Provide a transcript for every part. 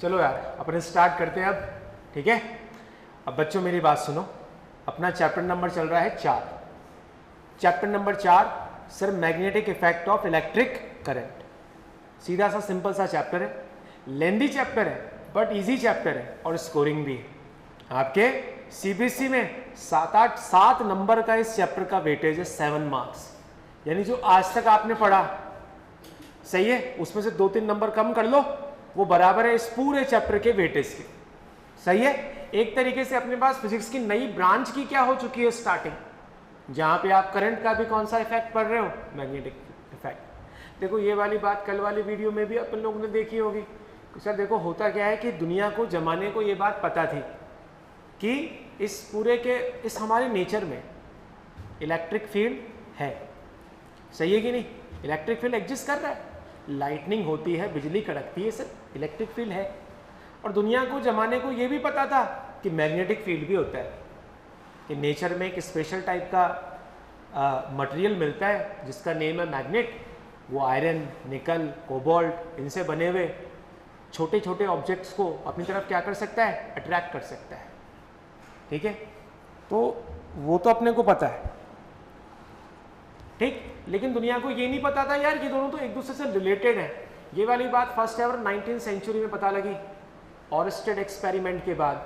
चलो यार अपन स्टार्ट करते हैं अब, ठीक है। अब बच्चों मेरी बात सुनो, अपना चैप्टर नंबर चल रहा है 4। Chapter number 4 sir magnetic effect of electric current. सीधा सा सिंपल सा चैप्टर है, लेंदी चैप्टर है बट इजी चैप्टर है और स्कोरिंग भी है। आपके सीबीएसई में 7 नंबर का इस चैप्टर का वेटेज है, 7 मार्क्स। यानी जो आज तक आपने पढ़ा सही है, उसमें से 2-3 नंबर कम कर लो, वो बराबर है इस पूरे चैप्टर के वेटेज के। सही है। एक तरीके से अपने पास फिजिक्स की नई ब्रांच की क्या हो चुकी है स्टार्टिंग, जहां पे आप करंट का भी कौन सा इफेक्ट पढ़ रहे हो, मैग्नेटिक इफेक्ट। देखो ये वाली बात कल वाली वीडियो में भी अपन लोगों ने देखी होगी। सर देखो होता क्या है कि दुनिया को जमाने को ये बात पता थी कि इस पूरे के इस हमारे नेचर में इलेक्ट्रिक फील्ड है। सही है कि नहीं, इलेक्ट्रिक फील्ड एग्जिस्ट कर रहा है, लाइटनिंग होती है, बिजली कड़कती है, सर इलेक्ट्रिक फील्ड है। और दुनिया को जमाने को ये भी पता था कि मैग्नेटिक फील्ड भी होता है, कि नेचर में एक स्पेशल टाइप का मटेरियल मिलता है जिसका नेम है मैग्नेट। वो आयरन, निकल, कोबाल्ट इनसे बने हुए छोटे छोटे ऑब्जेक्ट्स को अपनी तरफ क्या कर सकता है, अट्रैक्ट कर सकता है। ठीक है, तो वो तो अपने को पता है, ठीक। लेकिन दुनिया को ये नहीं पता था यार कि दोनों तो एक दूसरे से रिलेटेड है। ये वाली बात फर्स्ट एवर 19th सेंचुरी में पता लगी ऑरस्टेड एक्सपेरिमेंट के बाद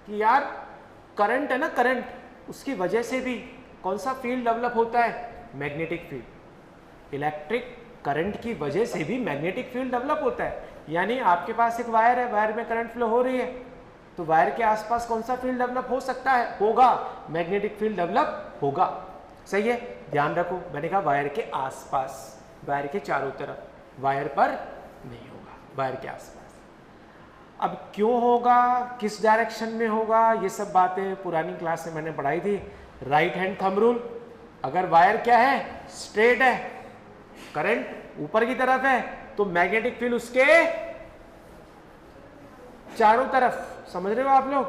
कि यार करंट है ना, करंट, उसकी वजह से भी कौन सा फील्ड डेवलप होता है, मैग्नेटिक फील्ड। इलेक्ट्रिक करंट की वजह से भी मैग्नेटिक फील्ड डेवलप होता है। यानी आपके पास एक वायर है, वायर में करंट फ्लो हो रही है, तो वायर के आसपास कौन सा फील्ड डेवलप हो सकता है, होगा, मैग्नेटिक फील्ड डेवलप होगा। सही है, ध्यान रखो, मैंने कहा वायर के आसपास, वायर के चारों तरफ, वायर पर नहीं होगा, वायर के आसपास। अब क्यों होगा, किस डायरेक्शन में होगा, ये सब बातें पुरानी क्लास में मैंने पढ़ाई थी। राइट हैंड थंब रूल, अगर वायर क्या है, स्ट्रेट है, करंट ऊपर की तरफ है, तो मैग्नेटिक फील्ड उसके चारों तरफ। समझ रहे हो आप लोग,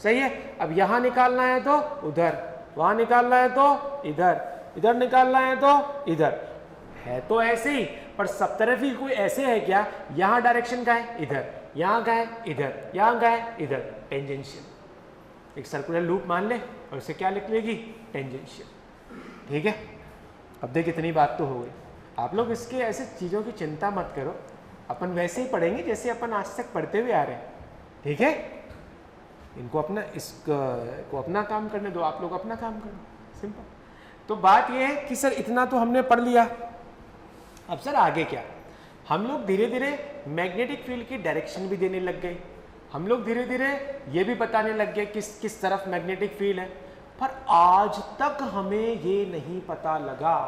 सही है। अब यहां निकालना है तो उधर, वहां निकालना है तो इधर, इधर निकालना है तो इधर, है तो ऐसे ही, पर सब तरफ ही कोई ऐसे है क्या, यहां डायरेक्शन का है इधर, यहां का है इधर, यहां का है इधर, टेंजेंशियल। एक सर्कुलर लूप मान ले और इसे क्या लिख लेगी, टेंजेंशियल। ठीक है, अब देख इतनी बात तो हो गई। आप लोग इसके ऐसे चीजों की चिंता मत करो, अपन वैसे ही पढ़ेंगे जैसे अपन आज तक पढ़ते हुए आ रहे हैं। ठीक है, इनको अपना इसको अपना काम करने दो, आप लोग अपना काम करो, सिंपल। तो बात यह है कि सर इतना तो हमने पढ़ लिया, अब सर आगे क्या। हम लोग धीरे धीरे मैग्नेटिक फील्ड की डायरेक्शन भी देने लग गए, हम लोग धीरे धीरे ये भी बताने लग गए किस किस तरफ मैग्नेटिक फील्ड है। पर आज तक हमें ये नहीं पता लगा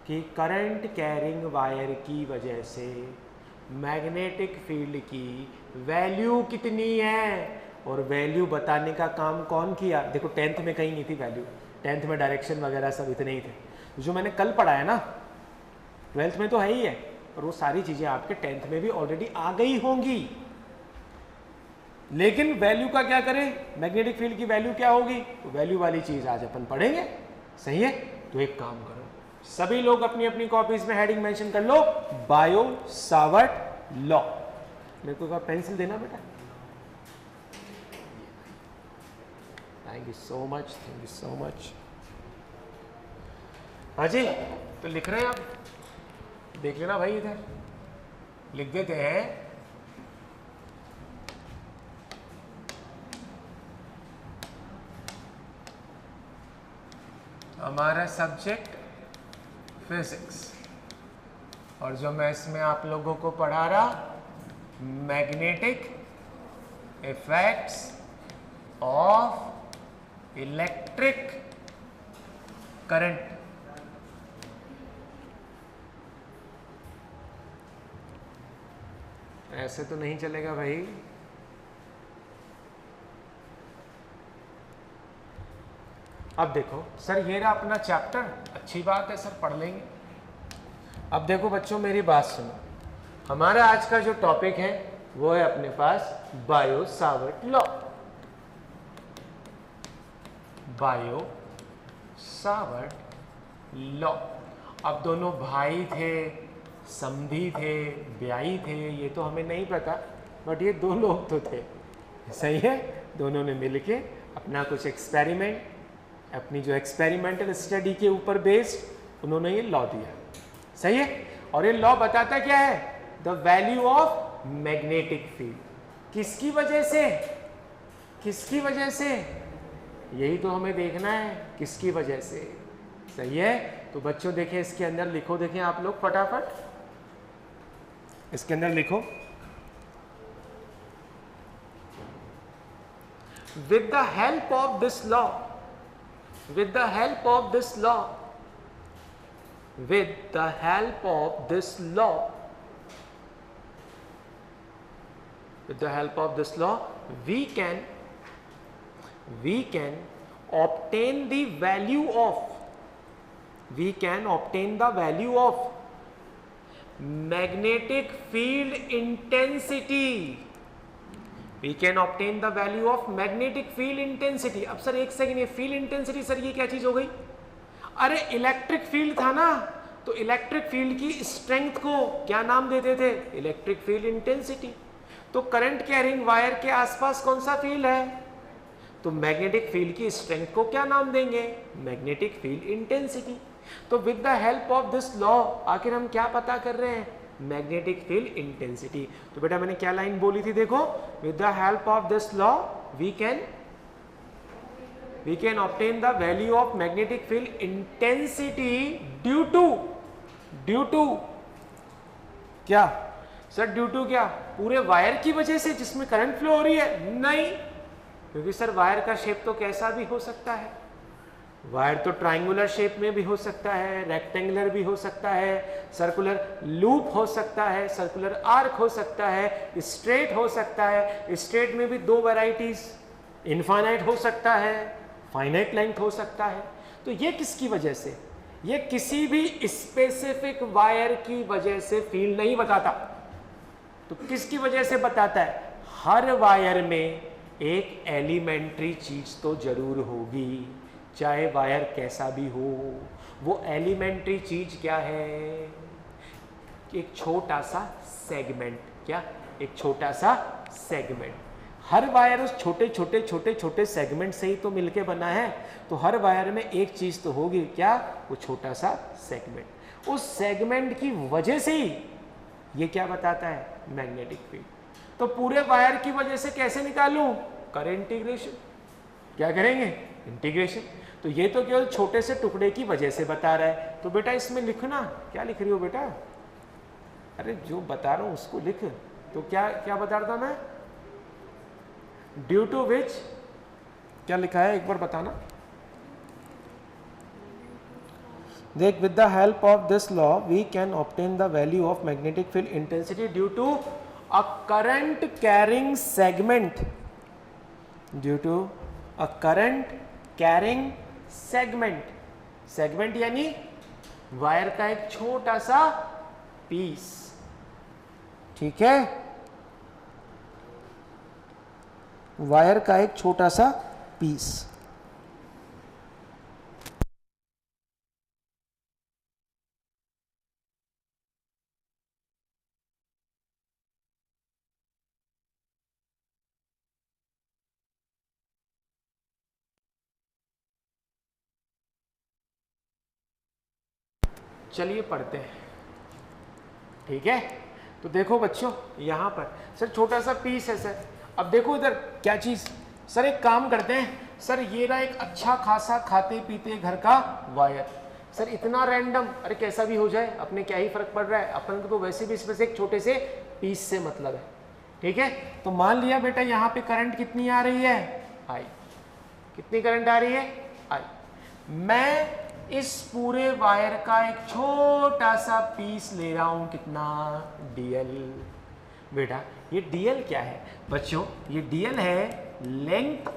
कि करंट कैरिंग वायर की वजह से मैग्नेटिक फील्ड की वैल्यू कितनी है, और वैल्यू बताने का काम कौन किया। देखो 10th में कहीं नहीं थी वैल्यू, 10th में डायरेक्शन वगैरह सब इतने ही थे। जो मैंने कल पढ़ाया ना 12th में तो है ही है, और वो सारी चीजें आपके 10th में भी ऑलरेडी आ गई होंगी। लेकिन वैल्यू का क्या करें, मैग्नेटिक फील्ड की वैल्यू क्या होगी, तो वैल्यू वाली चीज आज अपन पढ़ेंगे। सही है, तो एक काम करो, सभी लोग अपनी अपनी कॉपीज में हेडिंग मेंशन कर लो, बायो सावर्ट लॉ। मेरे को एक पेंसिल देना बेटा, thank you so much, thank you so much. हाँ जी, तो लिख रहे हैं आप, देख लेना भाई, इधर लिख देते हैं। हमारा सब्जेक्ट फिजिक्स, और जो मैं इसमें आप लोगों को पढ़ा रहा, magnetic effects of electric current. ऐसे तो नहीं चलेगा भाई, अब देखो सर ये रहा अपना चैप्टर, अच्छी बात है सर, पढ़ लेंगे। अब देखो बच्चों मेरी बात सुनो, हमारा आज का जो टॉपिक है वो है अपने पास Biot Savart law. Biot Savart law. अब दोनों भाई थे, समधी थे, ब्याही थे, ये तो हमें नहीं पता, बट ये दो लोग तो थे, सही है, दोनों ने मिलके अपना कुछ एक्सपेरिमेंट, अपनी जो एक्सपेरिमेंटल स्टडी के ऊपर बेस्ड उन्होंने ये लॉ दिया, सही है। और ये लॉ बताता क्या है, the value of magnetic field. किसकी वजह से, किसकी वजह से, यही तो हमें देखना है, किसकी वजह से, सही है। तो बच्चों देखें इसके अंदर लिखो, देखें आप लोग फटाफट इसके अंदर लिखो, with the help of this law, with the help of this law, with the help of this law, with the help of this law, we can obtain the value of, we can obtain the value of magnetic field intensity, we can obtain the value of magnetic field intensity। अब sir एक second, ये field intensity sir ये क्या चीज हो गई, अरे electric field था ना, तो इलेक्ट्रिक फील्ड की स्ट्रेंथ को क्या नाम देते थे, इलेक्ट्रिक फील्ड इंटेंसिटी। तो करंट कैरिंग वायर के आसपास कौन सा फील्ड है, तो मैग्नेटिक फील्ड की स्ट्रेंथ को क्या नाम देंगे, मैग्नेटिक फील्ड इंटेंसिटी। तो with the help of this law आखिर हम क्या पता कर रहे हैं, मैग्नेटिक फील्ड इंटेंसिटी। तो बेटा मैंने क्या लाइन बोली थी, देखो, with the help of this law we can obtain the value of magnetic field intensity due to क्या सर, ड्यू टू क्या, पूरे वायर की वजह से जिसमें करंट फ्लो हो रही है, नहीं, क्योंकि सर वायर का शेप तो कैसा भी हो सकता है, वायर तो ट्रायंगुलर शेप में भी हो सकता है, रेक्टेंगुलर भी हो सकता है, सर्कुलर लूप हो सकता है, सर्कुलर आर्क हो सकता है, स्ट्रेट हो सकता है, स्ट्रेट में भी दो वैरायटीज, इनफाइनाइट हो सकता है, फाइनाइट लेंथ हो सकता है। तो ये किसकी वजह से, ये किसी भी स्पेसिफिक वायर की वजह से फील्ड नहीं बताता। तो किसकी वजह से बताता है, हर वायर में एक एलिमेंट्री चीज तो जरूर होगी, चाहे वायर कैसा भी हो। वो एलिमेंट्री चीज क्या है, एक छोटा सा सेगमेंट, क्या, एक छोटा सा सेगमेंट। हर वायर उस छोटे छोटे सेगमेंट से ही तो मिलके बना है, तो हर वायर में एक चीज तो होगी, क्या, वो छोटा सा सेगमेंट। उस सेगमेंट की वजह से ही ये क्या बताता है, मैग्नेटिक फील्ड। तो पूरे वायर की वजह से कैसे निकालूं, कर इंटीग्रेशन, क्या करेंगे, इंटीग्रेशन। तो ये तो केवल छोटे से टुकड़े की वजह से बता रहा है। तो बेटा इसमें लिखना, क्या लिख रही हो बेटा, अरे जो बता रहा हूं उसको लिख। तो क्या क्या बता रहा था मैं, ड्यू टू विच, क्या लिखा है एक बार बताना, देख, with the help of this law we can obtain the value of magnetic field intensity due to a current carrying segment, due to a current carrying segment, segment यानी वायर का एक छोटा सा पीस, ठीक है, वायर का एक छोटा सा पीस। चलिए पढ़ते हैं, ठीक है। तो देखो बच्चों यहां पर सर छोटा सा पीस है सर। अब देखो इधर क्या चीज, सर एक काम करते हैं सर, ये रहा एक अच्छा खासा खाते पीते घर का वायर। सर इतना रैंडम, अरे कैसा भी हो जाए अपने क्या ही फर्क पड़ रहा है, अपन को तो वैसे भी इसमें से एक छोटे से पीस से मतलब है, ठीक है। तो मान लिया बेटा यहाँ पे करंट कितनी आ रही है, आई, कितनी करंट आ रही है, आई। मैं इस पूरे वायर का एक छोटा सा पीस ले रहा हूं, कितना, डीएल। बेटा ये डीएल क्या है बच्चों, ये डीएल है लेंथ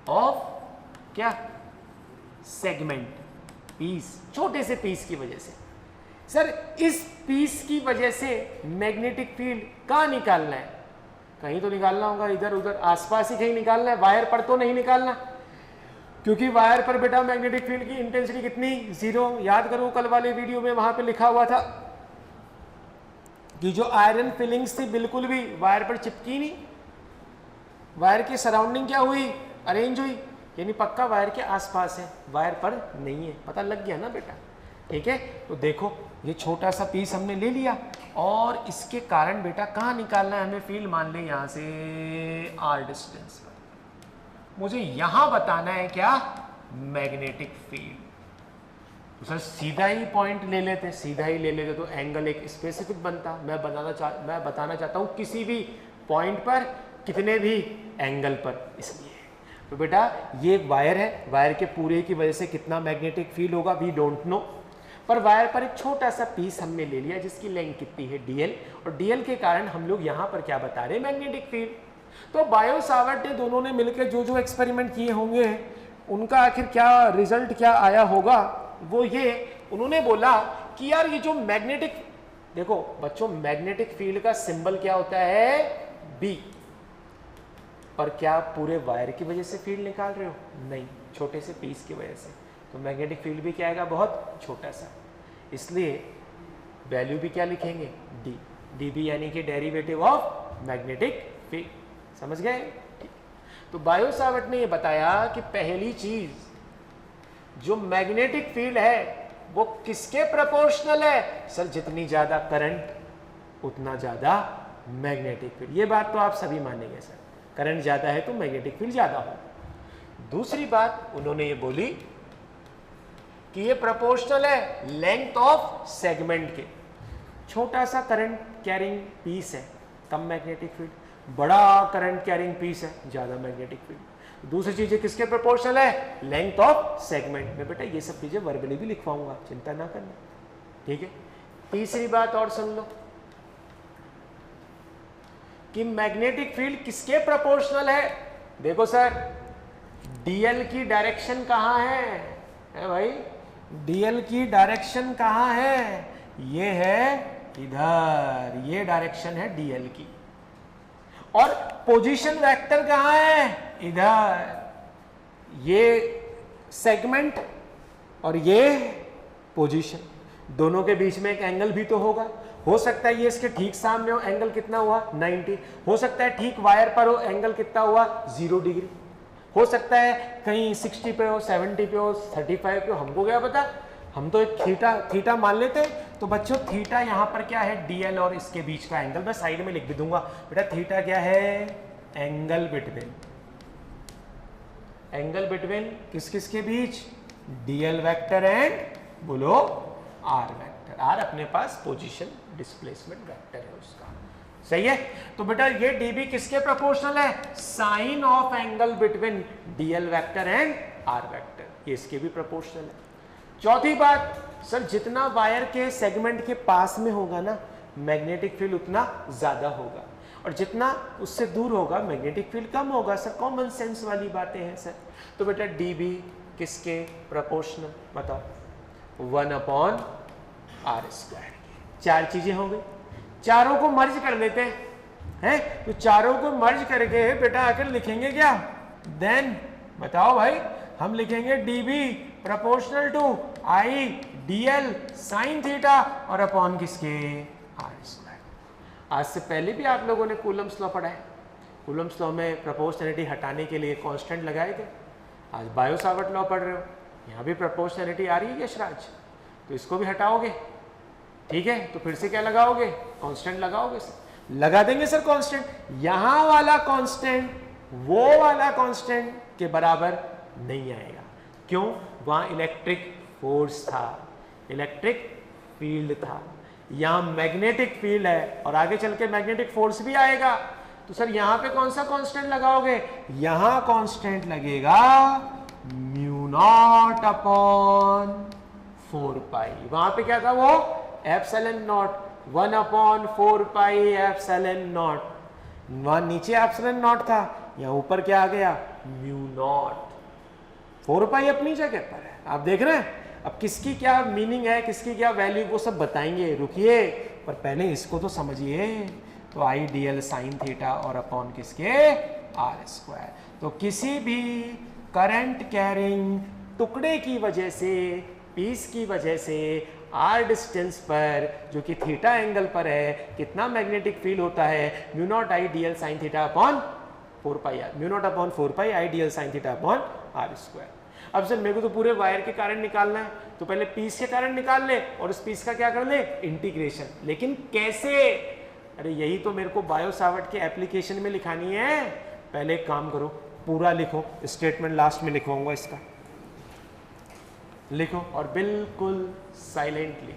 ऑफ क्या, सेगमेंट, पीस, छोटे से पीस की वजह से। सर इस पीस की वजह से मैग्नेटिक फील्ड कहाँ निकालना है, कहीं तो निकालना होगा, इधर उधर आसपास ही कहीं निकालना है, वायर पर तो नहीं निकालना, क्योंकि वायर पर बेटा मैग्नेटिक फील्ड की इंटेंसिटी कितनी, 0। याद करो कल वाले वीडियो में वहां पे लिखा हुआ था कि जो आयरन फिलिंग्स थी बिल्कुल भी वायर पर चिपकी नहीं, वायर की सराउंडिंग क्या हुई, अरेंज हुई, यानी पक्का वायर के आसपास है, वायर पर नहीं है। पता लग गया ना बेटा, ठीक है। तो देखो ये छोटा सा पीस हमने ले लिया और इसके कारण बेटा कहाँ निकालना है हमें फील्ड, मान लें यहाँ से आर डिस्टेंस पर मुझे यहाँ बताना है क्या, मैग्नेटिक फील्ड। तो सर सीधा ही पॉइंट ले लेते, सीधा ही ले लेते तो एंगल एक स्पेसिफिक बनता। मैं बताना चाहता हूँ किसी भी पॉइंट पर कितने भी एंगल पर, इसलिए। तो बेटा ये वायर है, वायर के पूरे की वजह से कितना मैग्नेटिक फील्ड होगा वी डोंट नो, पर वायर पर एक छोटा सा पीस हमने ले लिया जिसकी लेंथ कितनी है dl, और dl के कारण हम लोग यहाँ पर क्या बता रहे हैं, मैग्नेटिक फील्ड। तो बायो सावर्ट ने दोनों ने मिलकर जो जो एक्सपेरिमेंट किए होंगे उनका आखिर क्या रिजल्ट क्या आया होगा, वो ये उन्होंने बोला कि यार ये जो मैग्नेटिक, देखो बच्चों मैग्नेटिक फील्ड का सिंबल क्या होता है, B, पर क्या पूरे वायर की वजह से फील्ड निकाल रहे हो, नहीं, छोटे से पीस की वजह से। तो मैग्नेटिक फील्ड भी क्या आएगा, बहुत छोटा सा, इसलिए वैल्यू भी क्या लिखेंगे, डी, dB यानी कि डेरिवेटिव ऑफ मैग्नेटिक फील्ड। समझ गए? तो बायो सावर्ट ने ये बताया कि पहली चीज जो मैग्नेटिक फील्ड है वो किसके प्रोपोर्शनल है, सर जितनी ज्यादा करंट उतना ज्यादा मैग्नेटिक फील्ड। ये बात तो आप सभी मानेंगे सर, करंट ज्यादा है तो मैग्नेटिक फील्ड ज्यादा हो। दूसरी बात उन्होंने ये बोली कि ये प्रोपोर्शनल है लेंथ ऑफ सेगमेंट के। छोटा सा करंट कैरिंग पीस है, कम मैग्नेटिक फील्ड, बड़ा करंट कैरिंग पीस है, ज्यादा मैग्नेटिक फील्ड। दूसरी चीज किसके प्रोपोर्शनल है, लेंथ ऑफ सेगमेंट में। बेटा ये सब चीजें वर्बली भी लिखवाऊंगा, चिंता ना करना, ठीक है। तीसरी बात और सुन लो कि मैग्नेटिक फील्ड किसके प्रोपोर्शनल है। देखो सर डीएल की डायरेक्शन कहां है भाई, डीएल की डायरेक्शन कहां है, ये है इधर, ये डायरेक्शन है डीएल की, और पोजीशन वेक्टर कहां है, इधर, ये सेगमेंट और ये पोजीशन, दोनों के बीच में एक एंगल भी तो होगा। हो सकता है ये इसके ठीक सामने हो, एंगल कितना हुआ 90, हो सकता है ठीक वायर पर हो, एंगल कितना हुआ 0 डिग्री, हो सकता है कहीं 60 पे हो, 70 पे हो, 35 पे हो, हमको क्या पता, हम तो एक थीटा मान लेते हैं। तो बच्चों थीटा यहाँ पर क्या है, डीएल और इसके बीच का एंगल, मैं साइड में लिख भी दूंगा बेटा, थीटा क्या है, एंगल बिटवीन, एंगल बिटवीन किस किस के बीच, डीएल वेक्टर एंड बोलो आर वेक्टर। आर अपने पास पोजीशन डिस्प्लेसमेंट वेक्टर है उसका, सही है। तो बेटा ये डीबी किसके प्रोपोर्शनल है, sine of angle between DL vector and R vector, ये इसके भी प्रोपोर्शनल है। चौथी बात सर, जितना वायर के सेगमेंट के पास में होगा ना मैग्नेटिक फील्ड उतना ज्यादा होगा, और जितना उससे दूर होगा मैग्नेटिक फील्ड कम होगा। सर कॉमन सेंस वाली बातें हैं सर। तो बेटा डीबी किसके प्रोपोर्शनल बताओ, 1/r²। चार चीजें हो गई, चारों को मर्ज कर देते हैं, तो चारों को मर्ज करके बेटा आकर लिखेंगे क्या, देन बताओ भाई, हम लिखेंगे DB proportional to I DL sine theta और अपॉन किसके, r²। आज से पहले भी आप लोगों ने कूलम्स लॉ पढ़ा है, कूलम्स लॉ में प्रोपोर्शनलिटी हटाने के लिए कांस्टेंट लगाए थे। आज बायो सावर्ट लॉ पढ़ रहे हो, यहाँ भी प्रोपोर्शनलिटी आ रही है यशराज, तो इसको भी हटाओगे, ठीक है। तो फिर से क्या लगाओगे, कांस्टेंट लगाओगे, लगा देंगे सर कांस्टेंट। यहां वाला कांस्टेंट वो वाला कांस्टेंट के बराबर नहीं आएगा, क्यों, वहां इलेक्ट्रिक फोर्स था, इलेक्ट्रिक फील्ड था, यहां मैग्नेटिक फील्ड है और आगे चल के मैग्नेटिक फोर्स भी आएगा। तो सर यहां पे कौन सा कांस्टेंट लगाओगे, यहां कांस्टेंट लगेगा μ0 अपॉन 4π। वहां पे क्या था वो, एप्सिलॉन नॉट, 1/4π एप्सिलॉन नॉट। वहां नीचे एप्सिलॉन नॉट था, यहां ऊपर क्या आ गया, μ0। 4π अपनी जगह पर है, आप देख रहे हैं। अब किसकी क्या मीनिंग है, किसकी क्या वैल्यू, वो सब बताएंगे, रुकिए, पर पहले इसको तो समझिए। तो आई डीएल साइन थीटा और अपॉन किसके, r²। तो किसी भी करंट कैरिंग टुकड़े की वजह से, पीस की वजह से आर डिस्टेंस पर जो कि थीटा एंगल पर है कितना मैग्नेटिक फील्ड होता है, mu naught I D L sine theta upon 4 pi R, mu naught upon 4 pi I D L sine theta upon R square. अब सर मेरे को तो पूरे वायर के कारण निकालना है, तो पहले पीस के कारण निकाल ले और उस पीस का क्या कर ले, इंटीग्रेशन। लेकिन कैसे, अरे यही तो मेरे को बायो सावर्ट के एप्लीकेशन में लिखानी है। पहले एक काम करो, पूरा लिखो, स्टेटमेंट लास्ट में लिखवाऊंगा इसका, लिखो और बिल्कुल साइलेंटली।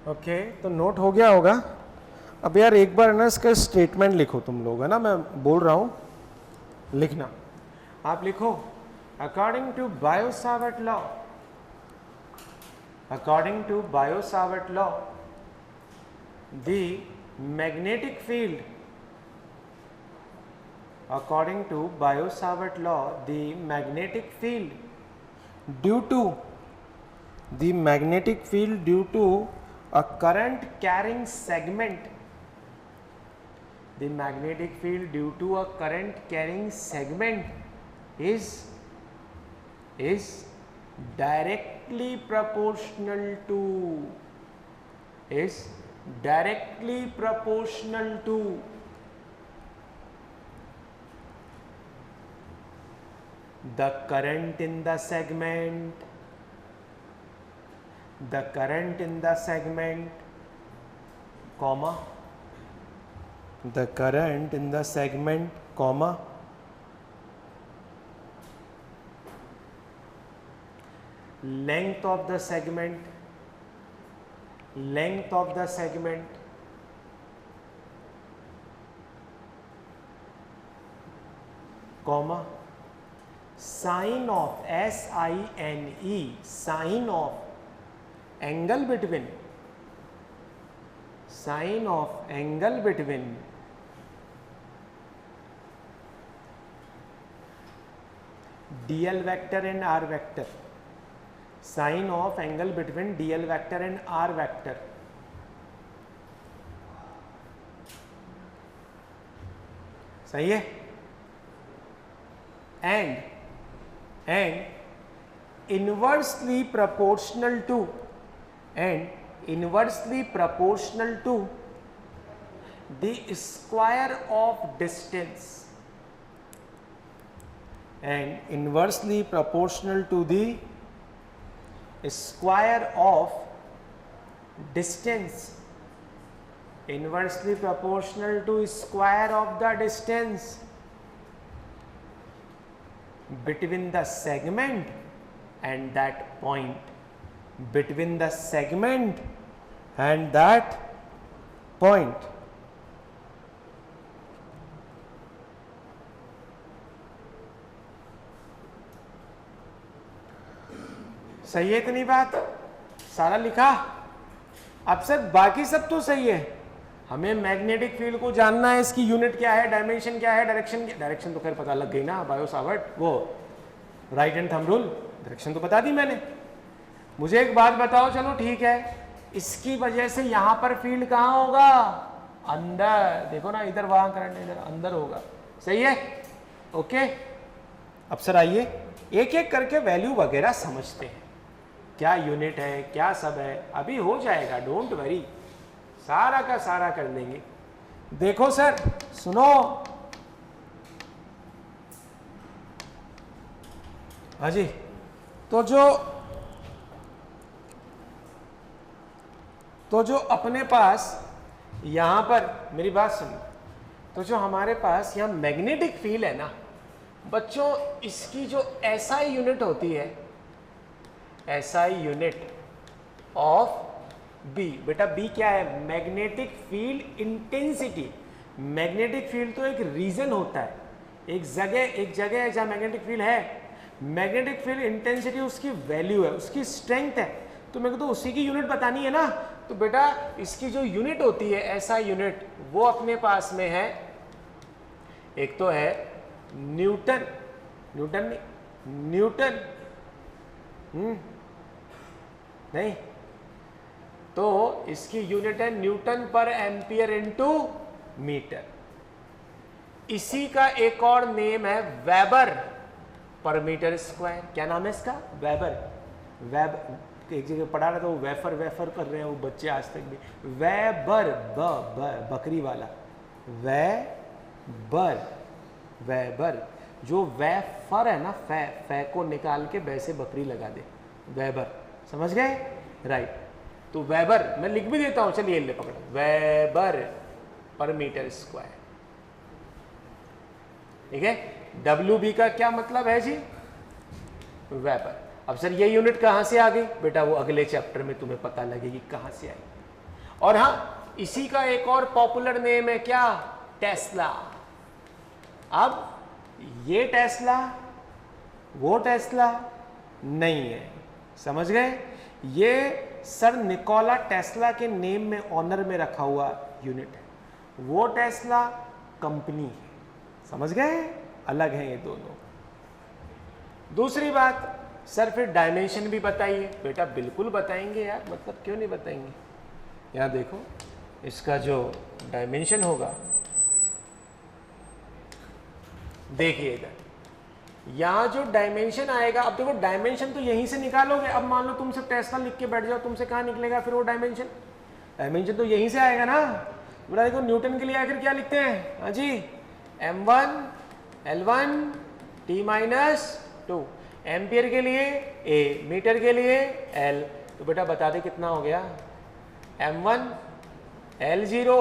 ओके, तो नोट हो गया होगा। अब यार एक बार ना इसका स्टेटमेंट लिखो तुम लोग, है ना, मैं बोल रहा हूं लिखना। आप लिखो, according to Biot Savart law, according to Biot Savart law the magnetic field, according to Biot Savart law the magnetic field due to the magnetic field due to a current carrying segment, the magnetic field due to a current carrying segment is directly proportional to, is directly proportional to the current in the segment, the current in the segment, comma, the current in the segment, comma, length of the segment, length of the segment, comma, sine of, SINE, sine of angle between, sine of angle between DL vector and R vector, sine of angle between DL vector and R vector, सही है, and inversely proportional to the square of distance, and inversely proportional to the square of distance, inversely proportional to square of the distance between the segment and that point, between the segment and that point. सही है इतनी बात, सारा लिखा। अब sir बाकी सब तो सही है, हमें मैग्नेटिक फील्ड को जानना है, इसकी यूनिट क्या है, डायमेंशन क्या है, डायरेक्शन तो खैर पता लग गई ना, बायो सावर्ट वो right hand thumb rule, direction तो बता दी मैंने। मुझे एक बात बताओ, चलो ठीक है, इसकी वजह से यहां पर फील्ड कहां होगा, अंदर, देखो ना इधर वहां करंट इधर अंदर होगा, सही है, ओके। अब सर आइए एक एक करके वैल्यू वगैरह समझते हैं, क्या यूनिट है क्या सब है, अभी हो जाएगा, डोंट वरी, सारा का सारा कर लेंगे। देखो सर सुनो, हाँ जी, तो जो अपने पास यहां पर, मेरी बात सुनो, तो जो हमारे पास यहां मैग्नेटिक फील्ड है ना बच्चों, इसकी जो एसआई यूनिट होती है, एसआई यूनिट ऑफ बी, बेटा बी क्या है, magnetic field intensity. Magnetic field तो एक रीजन होता है, एक जगह है जहां मैग्नेटिक फील्ड है, मैग्नेटिक फील्ड इंटेंसिटी उसकी वैल्यू है, उसकी स्ट्रेंथ है, तो मेरे को तो उसी की यूनिट बतानी है ना। तो बेटा इसकी जो यूनिट होती है एसआई यूनिट, वो अपने पास में है, एक तो है न्यूटन, नहीं, तो इसकी यूनिट है न्यूटन पर एम्पियर इनटू मीटर। इसी का एक और नेम है वेबर पर मीटर स्क्वायर। क्या नाम है इसका, वेबर। एक जगह पढ़ा रहा था, वो वेफर कर रहे हैं वो बच्चे आज तक भी, वेबर, बकरी वाला, वेबर, जो वेफर है ना, फै को निकाल के वैसे बकरी लगा दे, वेबर, समझ गए, राइट। तो वेबर मैं लिख भी देता हूं, चलिए ले पकड़ो, वेबर पर मीटर स्क्वायर, ठीक है। WB का क्या मतलब है जी, वेबर। अब सर ये यूनिट कहां से आ गई, बेटा वो अगले चैप्टर में तुम्हें पता लगेगी कहां से आई। और हाँ, इसी का एक और पॉपुलर नेम है क्या, टेस्ला। अब ये टेस्ला वो टेस्ला नहीं है, समझ गए, ये सर निकोला टेस्ला के नेम में ऑनर में रखा हुआ यूनिट है, वो टेस्ला कंपनी है, समझ गए, अलग है ये दोनों। दूसरी बात सर फिर डायमेंशन भी बताइए, बेटा बिल्कुल बताएंगे यार, मतलब क्यों नहीं बताएंगे। यहां देखो इसका जो डायमेंशन होगा, देखिए इधर, यहां जो डायमेंशन आएगा, अब देखो डायमेंशन तो यहीं से निकालोगे। अब मान लो तुमसे टेस्ला लिख के बैठ जाओ, तुमसे कहां निकलेगा फिर वो डायमेंशन तो यहीं से आएगा ना। बेटा देखो न्यूटन के लिए आखिर क्या लिखते हैं, हाँ जी, M1 L1 T-2, एम्पियर के लिए A, मीटर के लिए L। तो बेटा बता दे कितना हो गया, M1 L0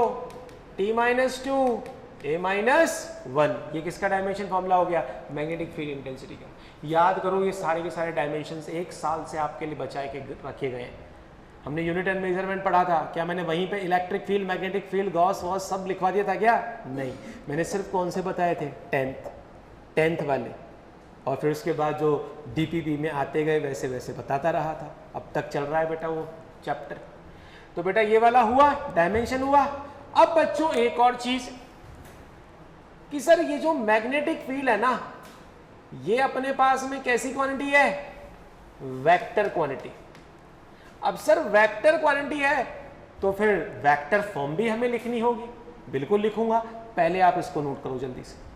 T-2 A-1। ये किसका डायमेंशन फॉर्मूला हो गया, मैग्नेटिक फील्ड इंटेंसिटी का। याद करो ये सारे के सारे डायमेंशंस एक साल से आपके लिए बचाए के रखे गए हैं। हमने यूनिट एंड मेजरमेंट पढ़ा था, क्या मैंने वहीं पे electric field, magnetic field, Gauss वॉस सब लिखवा दिया था क्या, नहीं, मैंने सिर्फ कौन से बताए थे, टेंथ वाले, और फिर उसके बाद जो DPP में आते गए वैसे वैसे बताता रहा था। अब तक चल रहा है बेटा वो चैप्टर। तो बेटा ये वाला हुआ, डायमेंशन हुआ। अब बच्चों एक और चीज कि सर ये जो मैग्नेटिक फील्ड है ना, ये अपने पास में कैसी क्वांटिटी है, वेक्टर क्वांटिटी। अब सर वेक्टर क्वांटिटी है तो फिर वेक्टर फॉर्म भी हमें लिखनी होगी। बिल्कुल लिखूंगा, पहले आप इसको नोट करो जल्दी से।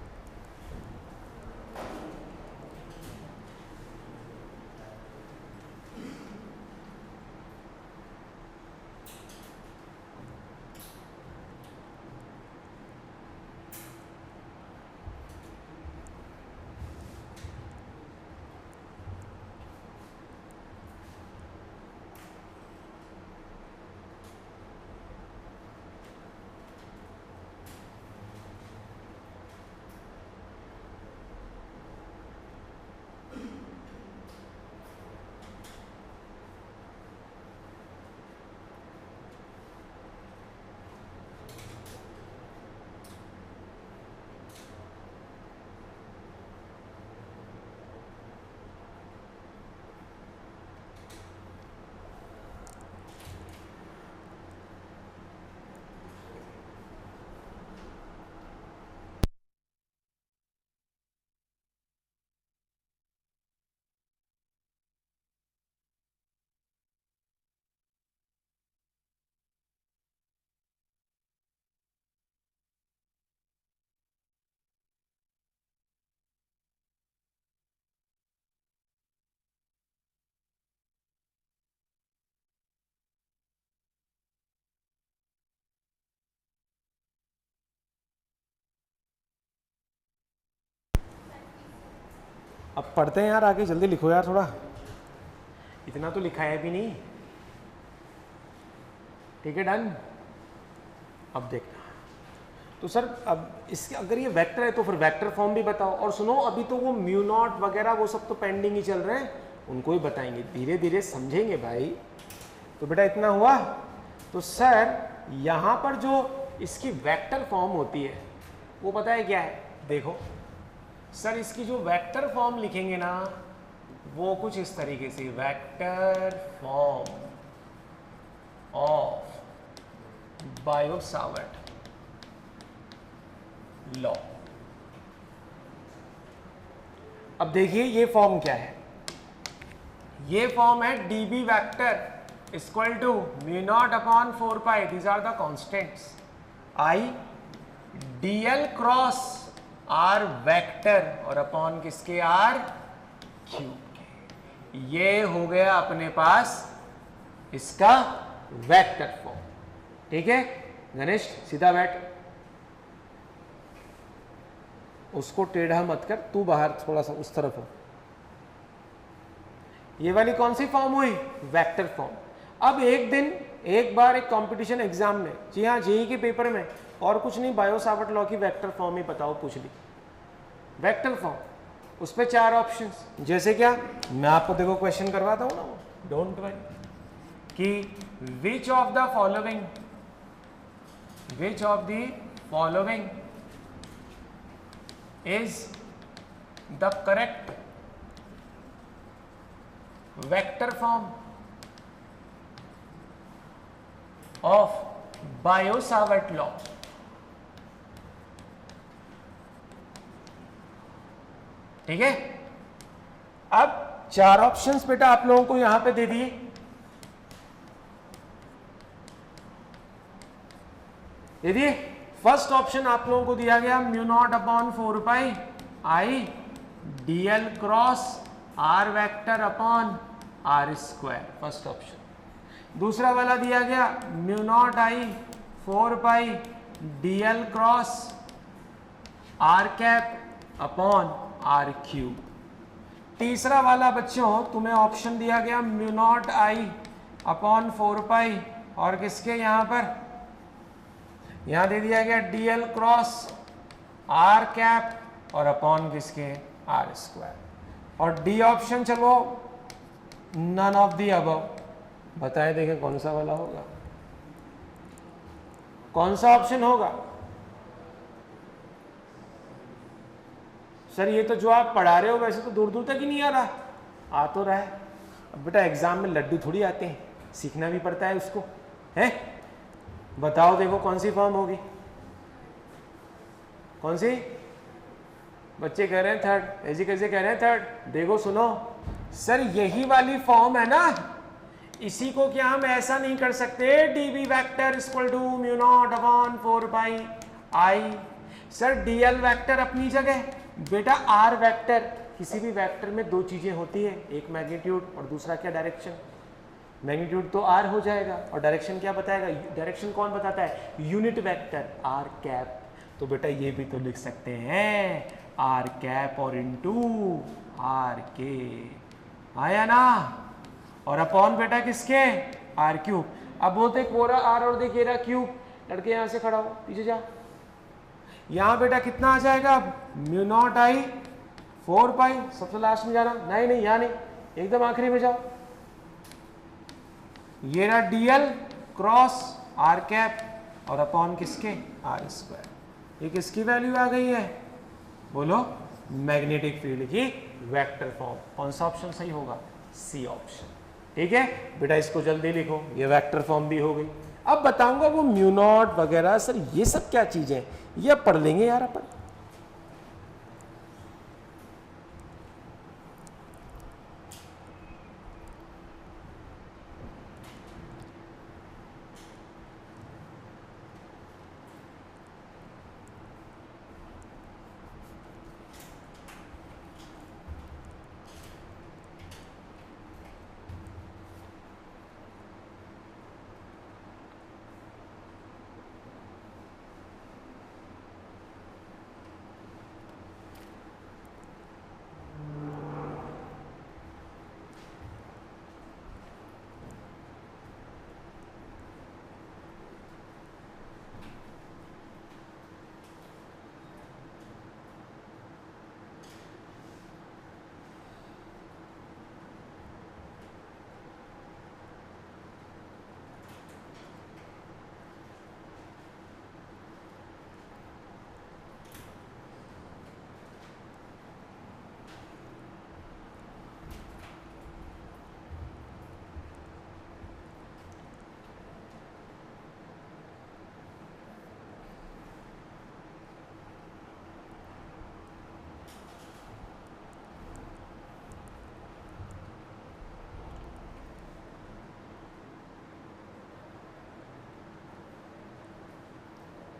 अब पढ़ते हैं यार, आगे जल्दी लिखो यार, थोड़ा इतना तो लिखा है भी नहीं। ठीक है, डन। अब देखना तो सर, अब इसके अगर ये वेक्टर है तो फिर वेक्टर फॉर्म भी बताओ। और सुनो, अभी तो वो म्यू नॉट वगैरह वो सब तो पेंडिंग ही चल रहे हैं, उनको ही बताएंगे, धीरे धीरे समझेंगे भाई। तो बेटा इतना हुआ। तो सर यहाँ पर जो इसकी वेक्टर फॉर्म होती है वो पता है क्या है, देखो सर, इसकी जो वेक्टर फॉर्म लिखेंगे ना वो कुछ इस तरीके से, vector form of Biot Savart law. अब देखिए ये फॉर्म क्या है, ये फॉर्म है DB vector equal to mu naught upon 4 pi, these are the constants, I DL cross R vector और अपॉन किसके, आर क्यूब के। ये हो गया अपने पास इसका वेक्टर फॉर्म। ठीक है गणेश, सीधा बैठ, उसको टेढ़ा मत कर, तू बाहर थोड़ा सा उस तरफ हो। ये वाली कौन सी फॉर्म हुई, वेक्टर फॉर्म। अब एक दिन एक बार एक कंपटीशन एग्जाम में, जी हाँ जेईई के पेपर में, और कुछ नहीं, बायो-सावर्ट लॉ की वेक्टर फॉर्म ही बताओ, पूछ ली वेक्टर फॉर्म, उस पे 4 ऑप्शंस, जैसे क्या, मैं आपको देखो क्वेश्चन करवाता हूँ ना, डोंट वरी, कि which of the following is the correct vector form of Biot-Savart law. ठीक है, अब 4 ऑप्शंस बेटा आप लोगों को यहां पे दे दिए। फर्स्ट ऑप्शन आप लोगों को दिया गया mu naught upon 4 pi I DL cross R vector upon R square, first option. दूसरा वाला दिया गया mu naught I 4 pi DL cross R cap upon R cube. तीसरा वाला बच्चों तुम्हें ऑप्शन दिया गया mu naught I upon 4 pi और किसके यहां पर, यहां दे दिया गया डीएल क्रॉस आर कैप और अपॉन किसके, आर स्क्वायर। और डी ऑप्शन चलो नन ऑफ दी अबव, बताएं देखें कौन सा वाला होगा, कौन सा ऑप्शन होगा। सर ये तो जो आप पढ़ा रहे हो वैसे तो दूर दूर तक ही नहीं आ रहा, आ तो रहा है। अब बेटा एग्जाम में लड्डू थोड़ी आते हैं, सीखना भी पड़ता है उसको। है? बताओ देखो कौन सी फॉर्म होगी, कौन सी? बच्चे कह रहे हैं थर्ड, ऐसे कैसे कह रहे हैं थर्ड? देखो सुनो सर, यही वाली फॉर्म है ना, इसी को क्या हम ऐसा नहीं कर सकते, dB vector equal to mu naught upon 4 pi I. Sir dl vector अपनी जगह, बेटा r वेक्टर, किसी भी वेक्टर में दो चीजें होती है, एक मैग्नीट्यूड और दूसरा क्या, डायरेक्शन। मैग्नीट्यूड तो r हो जाएगा और डायरेक्शन क्या बताएगा, डायरेक्शन कौन बताता है, यूनिट वेक्टर r कैप। तो बेटा ये भी तो लिख सकते हैं r कैप और इनटू r के, आया ना, और अपॉन बेटा किसके, r क्यूब। अब बोलते कोरा r और देख ये रहा क्यूब, लड़के यहां से खड़ा हो, पीछे जा, यहां बेटा कितना आ जाएगा, म्यू नॉट आई 4 पाई, सबसे लास्ट में जाना, नहीं नहीं यहां नहीं, एकदम आखिरी में जाओ, ये रहा dl क्रॉस r कैप और अपॉन किसके, r स्क्वायर। ये किसकी वैल्यू आ गई है, बोलो, मैग्नेटिक फील्ड की वेक्टर फॉर्म। कौन सा ऑप्शन सही होगा, सी ऑप्शन। ठीक है बेटा, इसको जल्दी लिखो, ये वेक्टर फॉर्म भी हो गई। अब बताऊंगा वो म्यू नॉट वगैरह, सर ये सब क्या चीजें, ये पढ़ लेंगे यार अपन।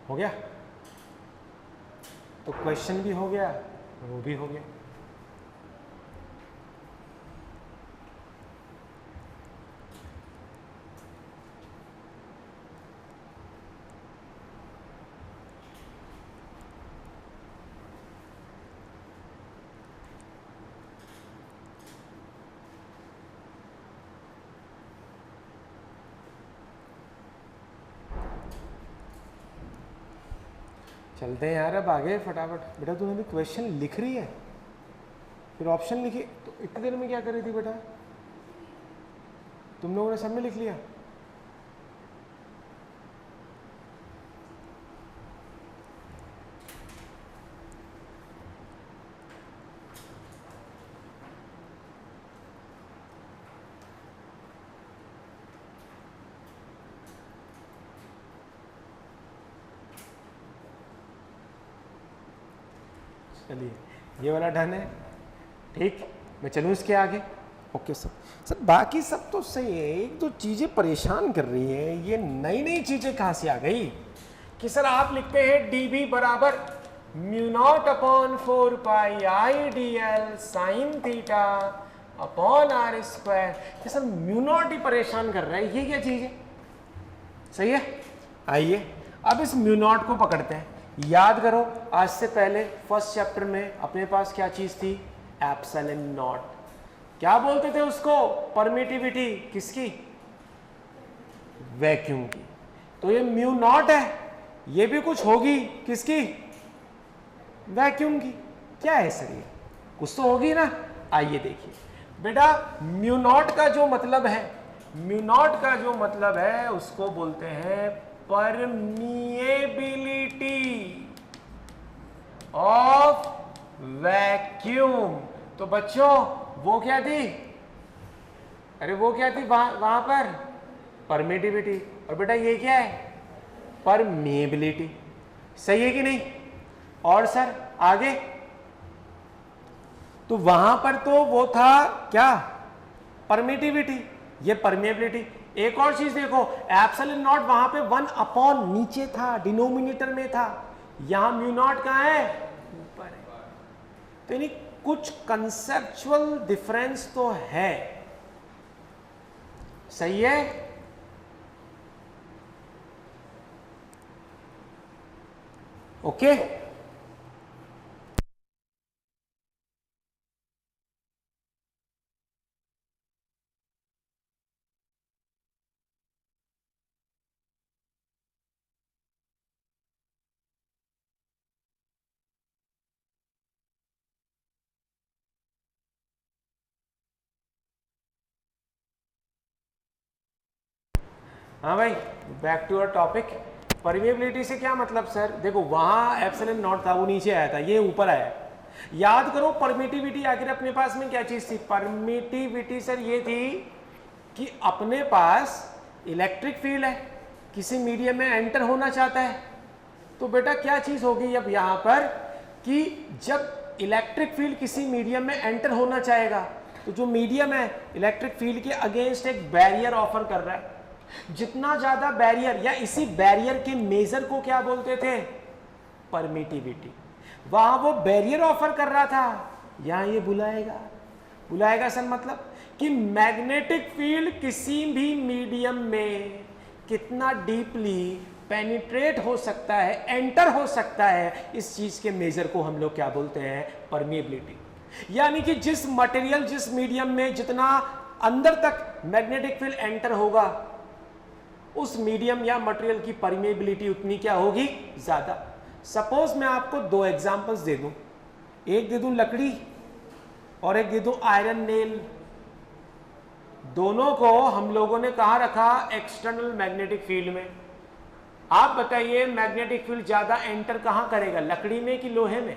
हो गया, तो क्वेश्चन भी हो गया, वो भी हो गया। चलते हैं यार अब आगे फटाफट। बेटा तूने भी क्वेश्चन लिख रही है, फिर ऑप्शन लिखी, तो इतनी देर में क्या कर रही थी बेटा, तुम लोगों ने सब में लिख लिया। चलिए ये वाला डन है, ठीक, मैं चलूँ इसके आगे। ओके सर, सर बाकी सब तो सही है, एक दो चीज़ें परेशान कर रही है, ये नई नई चीज़ें कहाँ से आ गई कि सर आप लिखते हैं dB बराबर mu naught upon 4 pi I D L sine theta upon R square. कि सर म्यू नॉट ही परेशान कर रहा है, ये क्या चीज़ है, सही है। आइए अब इस म्यू नॉट को पकड़ते हैं। याद करो आज से पहले फर्स्ट चैप्टर में अपने पास क्या चीज थी, एप्सिलॉन नॉट। क्या बोलते थे उसको, परमिटिविटी किसकी, वैक्यूम की। तो ये म्यू नॉट है, ये भी कुछ होगी किसकी, वैक्यूम की। क्या है सर, ये कुछ तो होगी ना। आइए देखिए बेटा, म्यू नॉट का जो मतलब है, म्यू नॉट का जो मतलब है उसको बोलते हैं परमिएबिलिटी ऑफ वैक्यूम। तो बच्चों वो क्या थी, अरे वो क्या थी वहां पर, परमिटिविटी। और बेटा ये क्या है, परमेबिलिटी। सही है कि नहीं? और सर आगे, तो वहां पर तो वो था क्या, परमिटिविटी, ये परमेबिलिटी। एक और चीज देखो, एप्सिलॉन नॉट वहां पे 1 अपॉन नीचे था, डिनोमिनेटर में था, यहां म्यू नॉट कहां है, ऊपर है। तो यानी कुछ कंसेप्चुअल डिफरेंस तो है। सही है? ओके हाँ भाई, back to our topic. Permeability से क्या मतलब सर? देखो वहां एप्सिलॉन नॉट था, वो नीचे आया था, ये ऊपर आया। याद करो परमिटिविटी आखिर अपने पास में क्या चीज थी? परमिटिविटी सर ये थी कि अपने पास इलेक्ट्रिक फील्ड है, किसी मीडियम में एंटर होना चाहता है, तो बेटा क्या चीज होगी अब यहां पर कि जब इलेक्ट्रिक फील्ड किसी मीडियम में एंटर होना चाहेगा, तो जो मीडियम है इलेक्ट्रिक फील्ड के अगेंस्ट एक बैरियर ऑफर कर रहा है। जितना ज्यादा बैरियर, या इसी बैरियर के मेजर को क्या बोलते थे? परमिटिविटी। वहां वो बैरियर ऑफर कर रहा था, यहां ये बुलाएगा। बुलाएगा सर मतलब कि मैग्नेटिक फील्ड किसी भी मीडियम में कितना डीपली पेनिट्रेट हो सकता है, एंटर हो सकता है, इस चीज के मेजर को हम लोग क्या बोलते हैं? परमिएबिलिटी। यानी कि जिस मटेरियल, जिस मीडियम में जितना अंदर तक मैग्नेटिक फील्ड एंटर होगा, उस मीडियम या मटेरियल की परमेबिलिटी उतनी क्या होगी? ज्यादा। सपोज मैं आपको 2 एग्जांपल्स दे दूं, एक दे दूं लकड़ी और एक दे दूं आयरन नेल। दोनों को हम लोगों ने कहां रखा? एक्सटर्नल मैग्नेटिक फील्ड में। आप बताइए मैग्नेटिक फील्ड ज्यादा एंटर कहां करेगा, लकड़ी में कि लोहे में?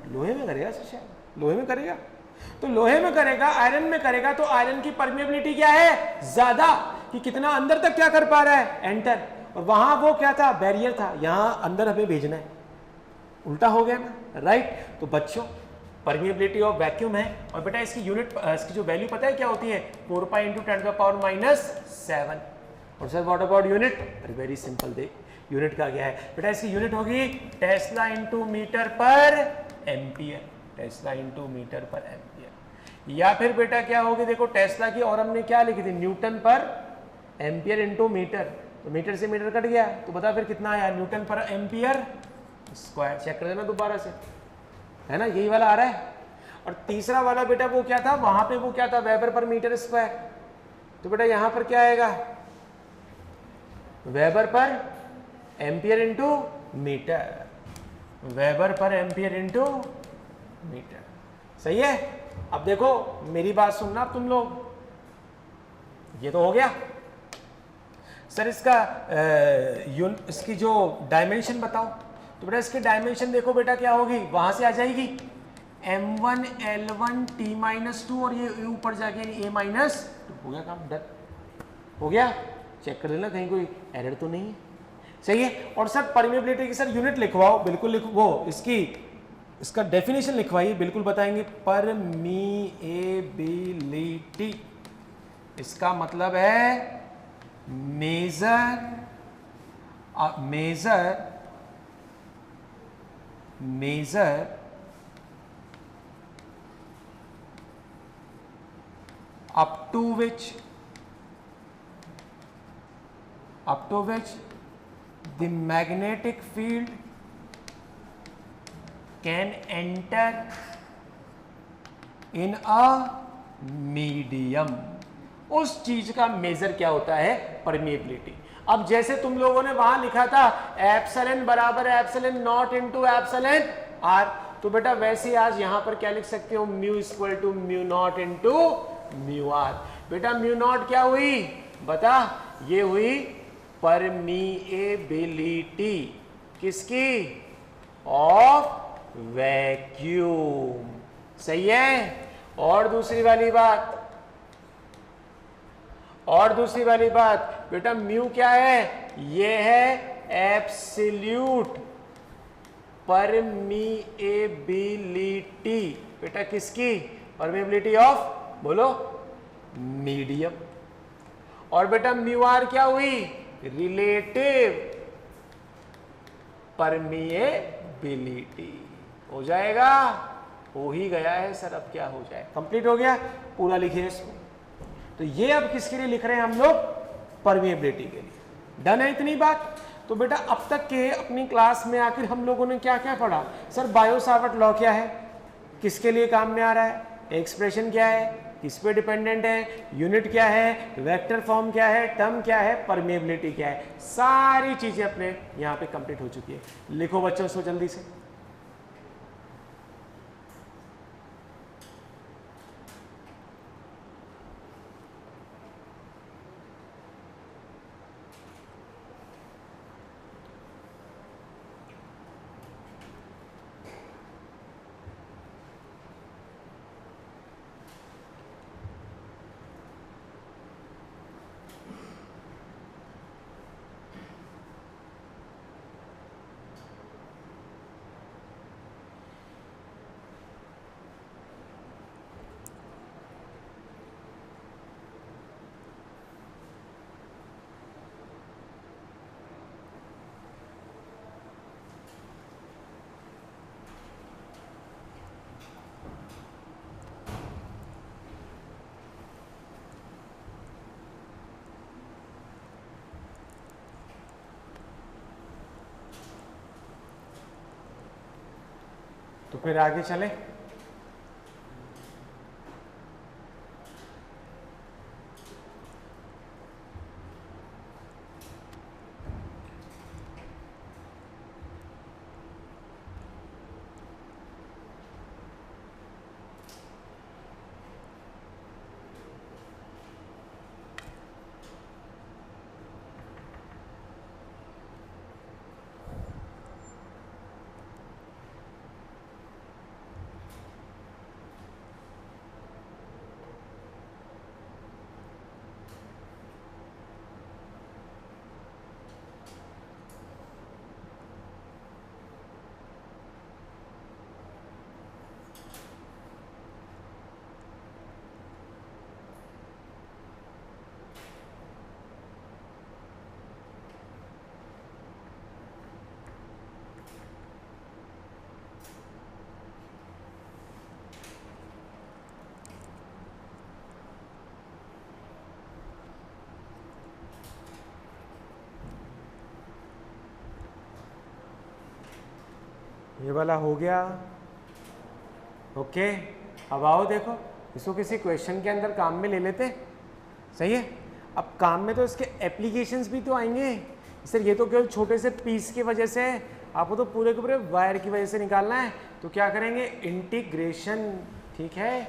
लोहे में करेगा सर, लोहे में करेगा। तो लोहे में करेगा, आयरन में करेगा, तो आयरन की परमेबिलिटी क्या है? ज्यादा, कि कितना अंदर तक क्या कर पा रहा है? एंटर। और वहां वो क्या था? बैरियर था, यहां अंदर हमें भेजना है। उल्टा हो गया ना, राइट? तो बच्चों परमेबिलिटी ऑफ वैक्यूम है, और बेटा इसकी यूनिट, इसकी जो वैल्यू पता है क्या होती है? 4 पाई इंटू 10⁻⁷। और sir what about unit? Very simple, देख यूनिट का क्या है बेटा, इसकी यूनिट होगी टेस्ला इंटू मीटर पर एम्पियर। टेस्ला इंटू मीटर पर एम्पियर। या फिर बेटा क्या होगी, देखो टेस्ला की और हमने क्या लिखी थी? न्यूटन पर एम्पियर इंटू मीटर। तो मीटर से मीटर कट गया, तो बता फिर कितना आया? न्यूटन पर एम्पियर स्क्वायर। चेक कर देना दोबारा से, है ना, यही वाला आ रहा है। और तीसरा वाला बेटा वो क्या था? वहां पे वो क्या था? वेबर पर मीटर स्क्वायर। तो बेटा यहां पर क्या आएगा? Weber per ampere into metre. Weber per ampere into metre. सही है? अब देखो मेरी बात सुनना तुम लोग, ये तो हो गया सर। इसका इसकी जो डायमेंशन बताओ। तो बेटा इसकी डायमेंशन देखो बेटा क्या होगी, वहां से आ जाएगी m1 l1 t-2 और ये ऊपर जाके a-2। हो गया काम, डन हो गया। चेक कर लेना कहीं कोई एरर तो नहीं है। सही है? और सर परमेबिलिटी की सर यूनिट लिखवाओ, बिल्कुल वो इसका डेफिनेशन लिखवाइए, बिल्कुल बताएंगे। परमीएबिलिटी इसका मतलब है major up to which the magnetic field can enter in a medium। उस चीज का मेजर क्या होता है? परमिएबिलिटी। अब जैसे तुम लोगों ने वहां लिखा था एप्सिलॉन बराबर epsilon naught into epsilon R, तो बेटा वैसे आज यहां पर क्या लिख सकते हो? Mu equal to mu naught into mu R. बेटा म्यू नॉट क्या हुई बता? ये हुई परमिएबिलिटी किसकी? Of vacuum. सही है? और दूसरी वाली बात बेटा म्यू क्या है, ये है एब्सोल्यूट परमीएबिलिटी, बेटा किसकी, परमीएबिलिटी ऑफ, बोलो, मीडियम। और बेटा म्यू आर क्या हुई, रिलेटिव परमीएबिलिटी। हो जाएगा, हो ही गया है सर, अब क्या हो जाए, कंप्लीट हो गया, पूरा लिखिए इसको। तो ये अब किसके लिए लिख रहे हैं हम लोग, परमीएबिलिटी के लिए। डन है इतनी बात। तो बेटा अब तक के अपनी क्लास में आखिर हम लोगों ने क्या क्या पढ़ा, सर बायो-सावर्ट लॉ क्या है, किसके लिए काम में आ रहा है, एक्सप्रेशन क्या है, किस पे डिपेंडेंट है, यूनिट क्या है, वेक्टर फॉर्म क्या है, टर्म क्या है, परमीएबिलिटी क्या है, सारी चीजें अपने यहाँ पे कंप्लीट हो चुकी है। लिखो बच्चों इसको जल्दी से। तो फिर आगे चले। ये वाला हो गया, ओके। अब आओ देखो, इसको किसी क्वेश्चन के अंदर काम में ले लेते, सही है। अब काम में तो इसके एप्लीकेशंस भी तो आएंगे सर, ये तो केवल छोटे से पीस की वजह से है, आपको तो पूरे के पूरे वायर की वजह से निकालना है। तो क्या करेंगे, इंटीग्रेशन, ठीक है,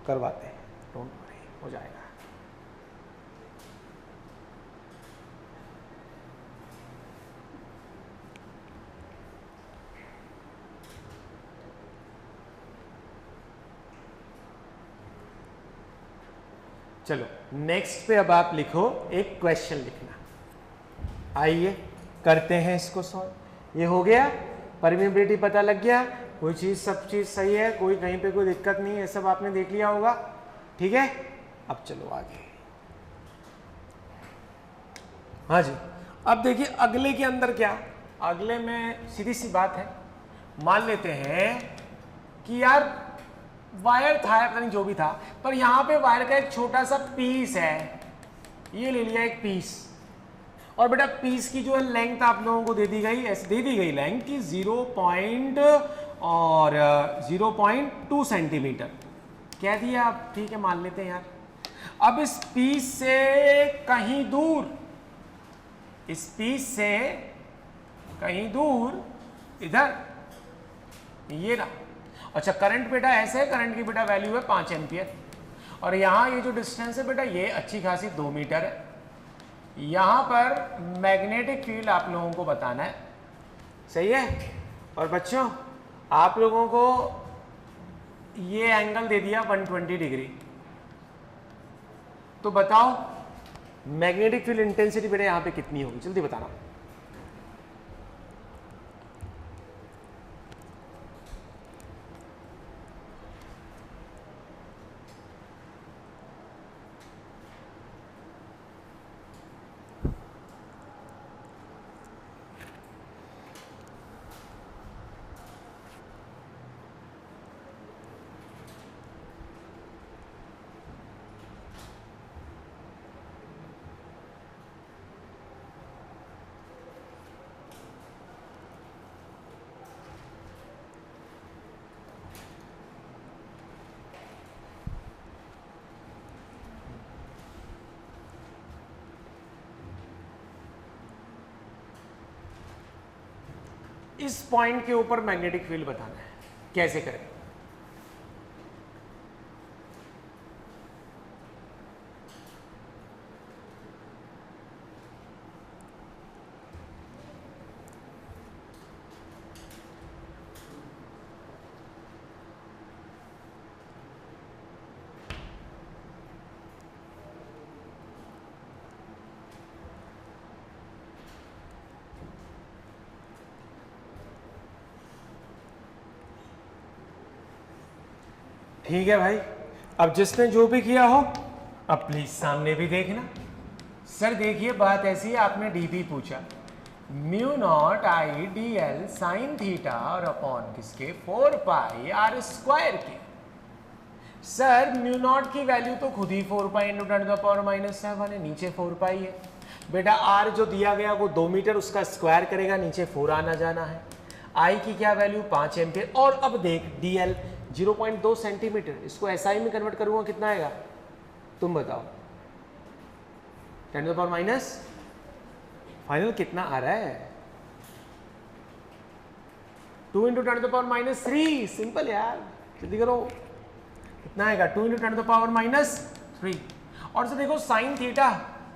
करवाते हैं, डोंट वरी, हो जाएगा। चलो नेक्स्ट पे अब आप लिखो, एक क्वेश्चन लिखना। आइए करते हैं इसको सॉल्व। ये हो गया, परमीएबिलिटी पता लग गया, कोई चीज़, सब चीज़ सही है, कोई कहीं पे कोई दिक्कत नहीं है, ये सब आपने देख लिया होगा, ठीक है। अब चलो आगे। हाँ जी, अब देखिए अगले के अंदर क्या, अगले में सीधी सी बात है, मान लेते हैं कि यार वायर था, पता नहीं जो भी था, पर यहां पे वायर का एक छोटा सा पीस है, ये ले लिया एक पीस, और बेटा पीस की जो है लेंथ आप लोगों को दे दी गई, ऐसे दे दी गई लेंथ की 0.2 सेंटीमीटर कह दिया आप, ठीक है मान लेते हैं यार। अब इस पीस से कहीं दूर, इस पीस से कहीं दूर इधर, ये ना, अच्छा करंट बेटा ऐसे है, करंट की बेटा वैल्यू है 5 एम्पियर, और यहाँ ये जो डिस्टेंस है बेटा ये अच्छी खासी 2 मीटर है। यहाँ पर मैग्नेटिक फील्ड आप लोगों को बताना है, सही है। और बच्चों आप लोगों को ये एंगल दे दिया 120 डिग्री, तो बताओ मैग्नेटिक फील्ड इंटेंसिटी बेटा यहाँ पे कितनी होगी, जल्दी बताना। इस पॉइंट के ऊपर मैग्नेटिक फील्ड बताना है, कैसे करें? ठीक है भाई, अब जिसने जो भी किया हो अब प्लीज सामने भी देखना। सर देखिए बात ऐसी है, आपने डीपी पूछा, mu naught I D L sine theta और अपॉन किसके 4 पाई आर स्क्वायर के। सर म्यू नॉट की वैल्यू तो खुद ही 4 pi into 10 to the power -7 है, नीचे 4 पाई है। बेटा आर जो दिया गया वो 2 मीटर, उसका स्क्वायर करेगा, नीचे 4 आना जाना है। आई की क्या वैल्यू 5 एम्पियर। और अब देख डी एल 0.2 सेंटीमीटर, इसको एसआई में कन्वर्ट करूंगा कितना आएगा तुम बताओ? 10 to the power minus, final कितना आ रहा है? 2 into 10 to the power -3। Simple यार, जल्दी करो, कितना आएगा? 2 इंटू 10 टू द पावर -3। और सर देखो sine theta,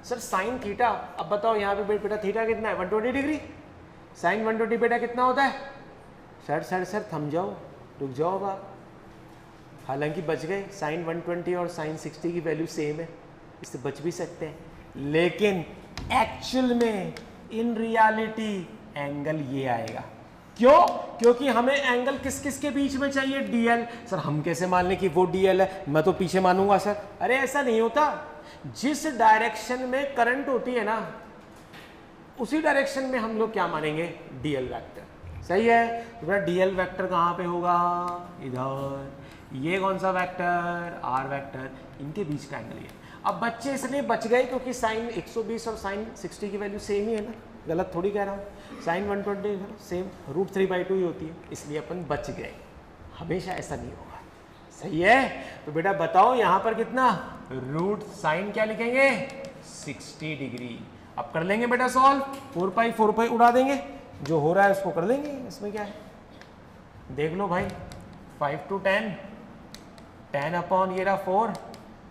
sir sine theta, अब बताओ यहाँ पे बेटा थीटा कितना है? 120 डिग्री। साइन 120 बेटा कितना होता है? सर थम जाओ, रुक जाओ अब आप, हालांकि बच गए, साइन 120 और साइन 60 की वैल्यू सेम है, इससे बच भी सकते हैं, लेकिन एक्चुअल में इन रियलिटी एंगल ये आएगा। क्यों? क्योंकि हमें एंगल किस किस के बीच में चाहिए? डीएल। सर हम कैसे मान लें कि वो डीएल है, मैं तो पीछे मानूंगा सर। अरे ऐसा नहीं होता, जिस डायरेक्शन में करंट होती है ना उसी डायरेक्शन में हम लोग क्या मानेंगे? DL vector. सही है, तो डीएल वेक्टर कहाँ पे होगा? इधर। ये कौन सा वेक्टर? आर वेक्टर, इनके बीच का एंगल ये। अब बच्चे इसलिए बच गए क्योंकि साइन 120 और साइन 60 की वैल्यू सेम ही है ना, गलत थोड़ी कह रहा हूँ। साइन 120 सेम √3/2 ही होती है, इसलिए अपन बच गए। हमेशा ऐसा नहीं होगा, सही है। तो बेटा बताओ यहाँ पर कितना? रूट साइन क्या लिखेंगे? 60 डिग्री। अब कर लेंगे बेटा सॉल्व, 4 पाई उड़ा देंगे, जो हो रहा है उसको कर लेंगे, इसमें क्या है? देख लो भाई, 5 to 10, 10 अपॉन ये रहा 4,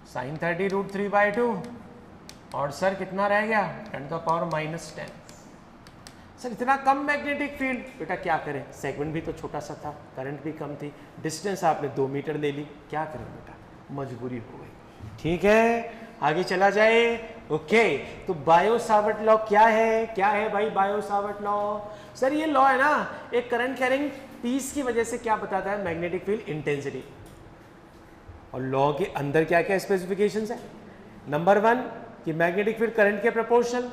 साइन 30 √3/2, और सर कितना रह गया? 10 to the power -10। सर इतना कम मैग्नेटिक फील्ड, बेटा क्या करें? सेगमेंट भी तो छोटा सा था, करंट भी कम थी, डिस्टेंस आपने 2 मीटर ले ली, क्या करें बेटा, मजबूरी हो गई। ठीक है, आगे चला जाए। ओके, तो बायो सावर्ट लॉ क्या है? क्या है भाई बायो सावर्ट लॉ? सर ये लॉ है ना, एक करंट कैरिंग पीस की वजह से क्या बताता है? Magnetic field intensity. और लॉ के अंदर क्या क्या स्पेसिफिकेशंस है? नंबर 1 कि मैग्नेटिक फील्ड करंट के प्रोपोर्शनल,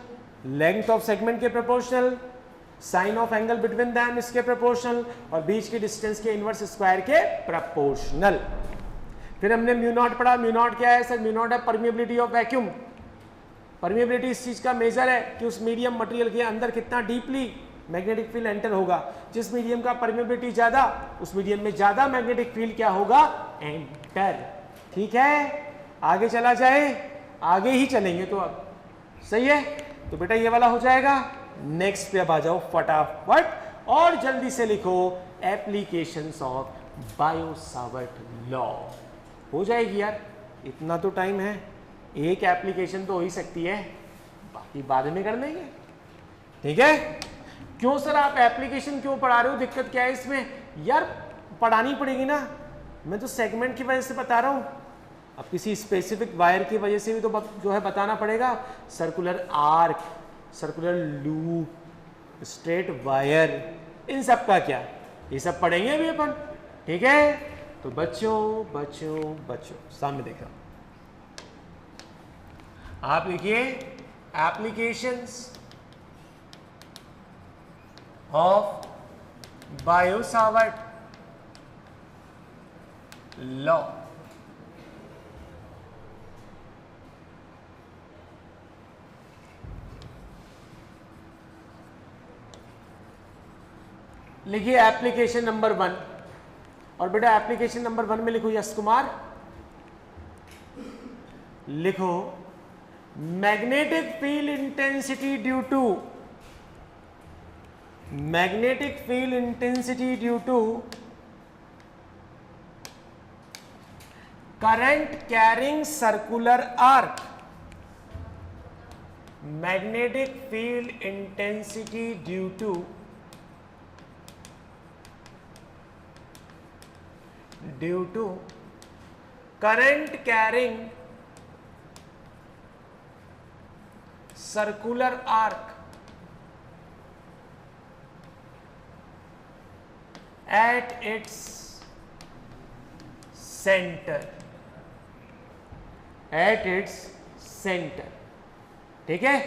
लेंथ ऑफ सेगमेंट के proportional, sine of angle between them इसके प्रोपोर्शनल, और बीच की डिस्टेंस के इनवर्स स्क्वायर के प्रोपोर्शनल। फिर हमने म्यू नॉट पढ़ा। म्यू नॉट क्या है सर? म्यू नॉट है परमिएबिलिटी ऑफ वैक्यूम। परमिएबिलिटी इस चीज का मेजर है कि उस मीडियम मटेरियल के अंदर कितना डीपली मैग्नेटिक फील्ड एंटर होगा। जिस मीडियम का परमिएबिलिटी ज्यादा, उस मीडियम में ज्यादा मैग्नेटिक फील्ड क्या होगा? एंटर। ठीक है, आगे चला जाए, आगे ही चलेंगे तो अब, सही है। तो बेटा ये वाला हो जाएगा। नेक्स्ट पे अब आ जाओ फटाफट, और जल्दी से लिखो applications of bio Savart law. हो जाएगी यार, इतना तो टाइम है, एक एप्लीकेशन तो हो ही सकती है, बाकी बाद में कर लेंगे। ठीक है, क्यों सर आप एप्लीकेशन क्यों पढ़ा रहे हो? दिक्कत क्या है इसमें? यार पढ़ानी पड़ेगी ना, मैं तो सेगमेंट की वजह से बता रहा हूँ। अब किसी स्पेसिफिक वायर की वजह से भी तो जो है बताना पड़ेगा, circular arc, circular loop, straight wire, इन सब का क्या, ये सब पढ़ेंगे अभी अपन, ठीक है। तो बच्चों सामने देख रहा हूं, आप लिखिए एप्लीकेशंस ऑफ बायो-सावर्ट लॉ। लिखिए एप्लीकेशन नंबर 1, और बेटा एप्लीकेशन नंबर 1 में लिखो यश कुमार, लिखो magnetic field intensity due to, magnetic field intensity due to current carrying circular arc, magnetic field intensity due to current carrying circular arc at its center, ठीक है।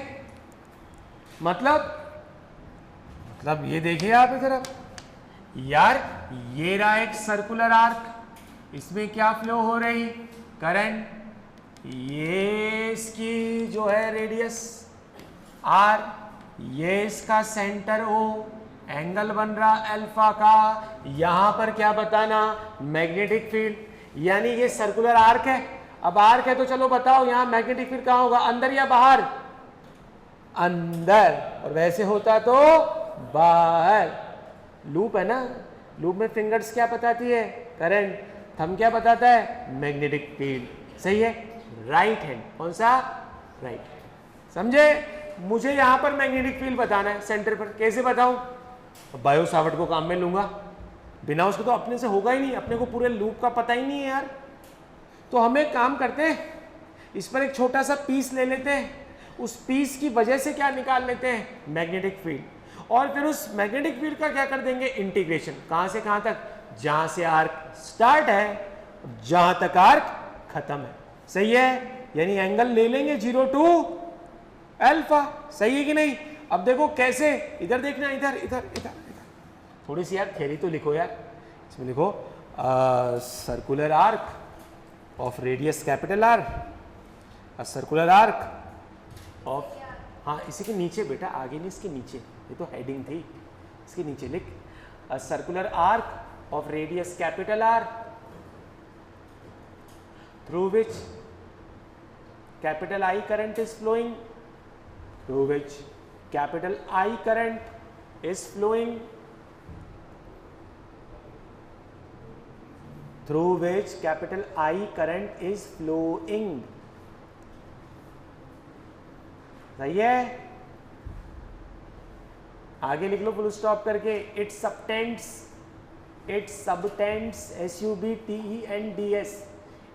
मतलब ये देखिए आप इधर, यार ये रहा एक सर्कुलर आर्क, इसमें क्या फ्लो हो रही, करंट, ये इसकी जो है रेडियस आर, ये इसका सेंटर ओ, एंगल बन रहा अल्फा का, यहां पर क्या बताना, मैग्नेटिक फील्ड, यानी ये सर्कुलर आर्क है। अब आर्क है तो चलो बताओ यहां मैग्नेटिक फील्ड कहां होगा, अंदर या बाहर, अंदर, और वैसे होता तो बाहर। लूप है ना, लूप में फिंगर्स क्या बताती है, करंट, थंब क्या बताता है, मैग्नेटिक फील्ड, सही है। राइट हैंड, कौन सा, राइट, समझे। मुझे यहां पर मैग्नेटिक फील्ड बताना है सेंटर पर, कैसे बताऊं, बायो-सावर्ट को काम में लूंगा, बिना उसको तो अपने से होगा ही नहीं, अपने को पूरे लूप का पता ही नहीं है यार। तो हम एक काम करते हैं, इस पर एक छोटा सा पीस ले लेते हैं, उस पीस की वजह से क्या निकाल लेते हैं, मैग्नेटिक फील्ड, और फिर उस मैग्नेटिक फील्ड का क्या कर देंगे, इंटीग्रेशन, कहां से कहां तक, जहां से आर्क स्टार्ट है जहां तक आर्क खत्म है, सही है। यानी एंगल ले लेंगे 0 to अल्फा, सही है कि नहीं। अब देखो कैसे, इधर देखना, इधर इधर इधर, थोड़ी सी यार थ्योरी तो लिखो यार, इसमें लिखो circular arc of radius capital R, circular arc of, हाँ इसी के नीचे बेटा, आगे नहीं इसके नीचे, ये तो हेडिंग थी, इसके नीचे लिख circular arc of radius capital R through which capital I current is flowing, through which capital I current is flowing, through which capital I current is flowing, सही है। आगे लिख लो फुल स्टॉप करके, it subtends SUBTENDS,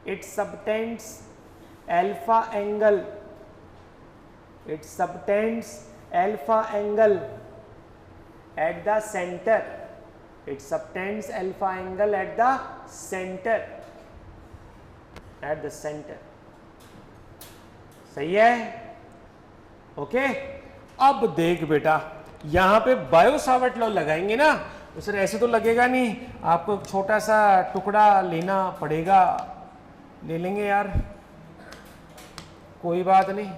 it subtends alpha angle, it subtends alpha angle at the center, it subtends alpha angle at the center, at the center, सही है, okay. अब देख बेटा, यहां पे बायो-सावर्ट लॉ लगाएंगे ना, तो सर ऐसे तो लगेगा नहीं, आपको छोटा सा टुकड़ा लेना पड़ेगा, ले लेंगे यार, कोई बात नहीं।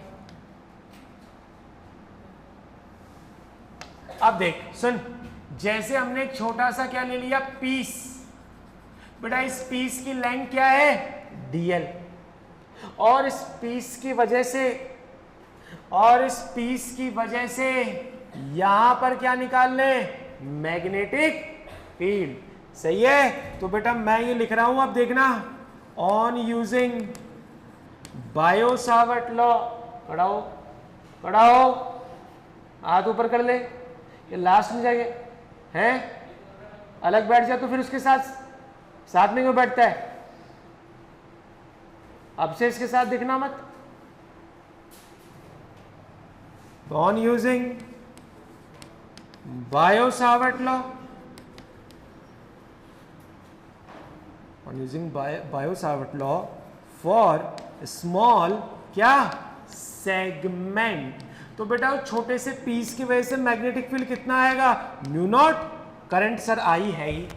अब देख सुन, जैसे हमने एक छोटा सा क्या ले लिया, पीस, बेटा इस पीस की लेंथ क्या है, dl, और इस पीस की वजह से यहां पर क्या निकाल ले, मैग्नेटिक फील्ड, सही है। तो बेटा मैं ये लिख रहा हूं, अब देखना, ऑन यूजिंग बायो-सावर्ट लॉ, खड़ा हो, हाथ ऊपर कर ले, ये लास्ट में जाएगा है, अलग बैठ जा तो फिर उसके साथ में क्यों बैठता है, अब से इसके साथ दिखना मत। On using Biot-Savart law, on using Biot-Savart law for small क्या सेगमेंट। तो बेटा उस छोटे से पीस की वजह से मैग्नेटिक फील्ड कितना आएगा, mu naught, current sir I है ही,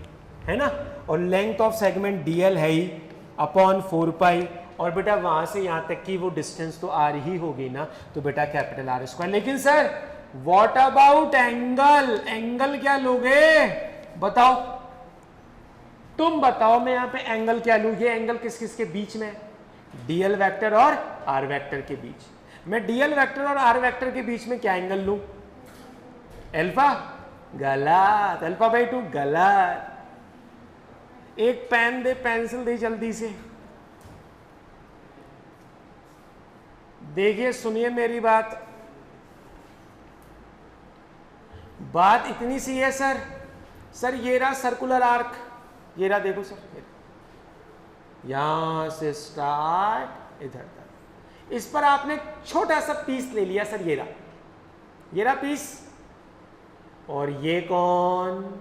है ना, और लेंथ ऑफ सेगमेंट dl है ही अपॉन 4 पाई, और बेटा वहां से यहां तक की वो डिस्टेंस तो आर ही होगी ना, तो बेटा कैपिटल आर स्क्वायर। लेकिन sir what about angle, angle क्या लोगे बताओ, तुम बताओ, मैं यहां पे एंगल क्या लूं, ये एंगल किस किस के बीच में, डीएल वेक्टर और आर वेक्टर के बीच। मैं डीएल वेक्टर और आर वेक्टर के बीच में क्या एंगल लूं, अल्फा, गलत, अल्फा बाई 2 गलत। एक पेन दे, पेंसिल दे जल्दी से, देखिए सुनिए मेरी बात, बात इतनी सी है सर। सर ये रहा सर्कुलर आर्क, ये रहा देखो सर, यहां से स्टार्ट इधर तक, इस पर आपने छोटा सा पीस ले लिया सर, ये रहा पीस, और ये कौन,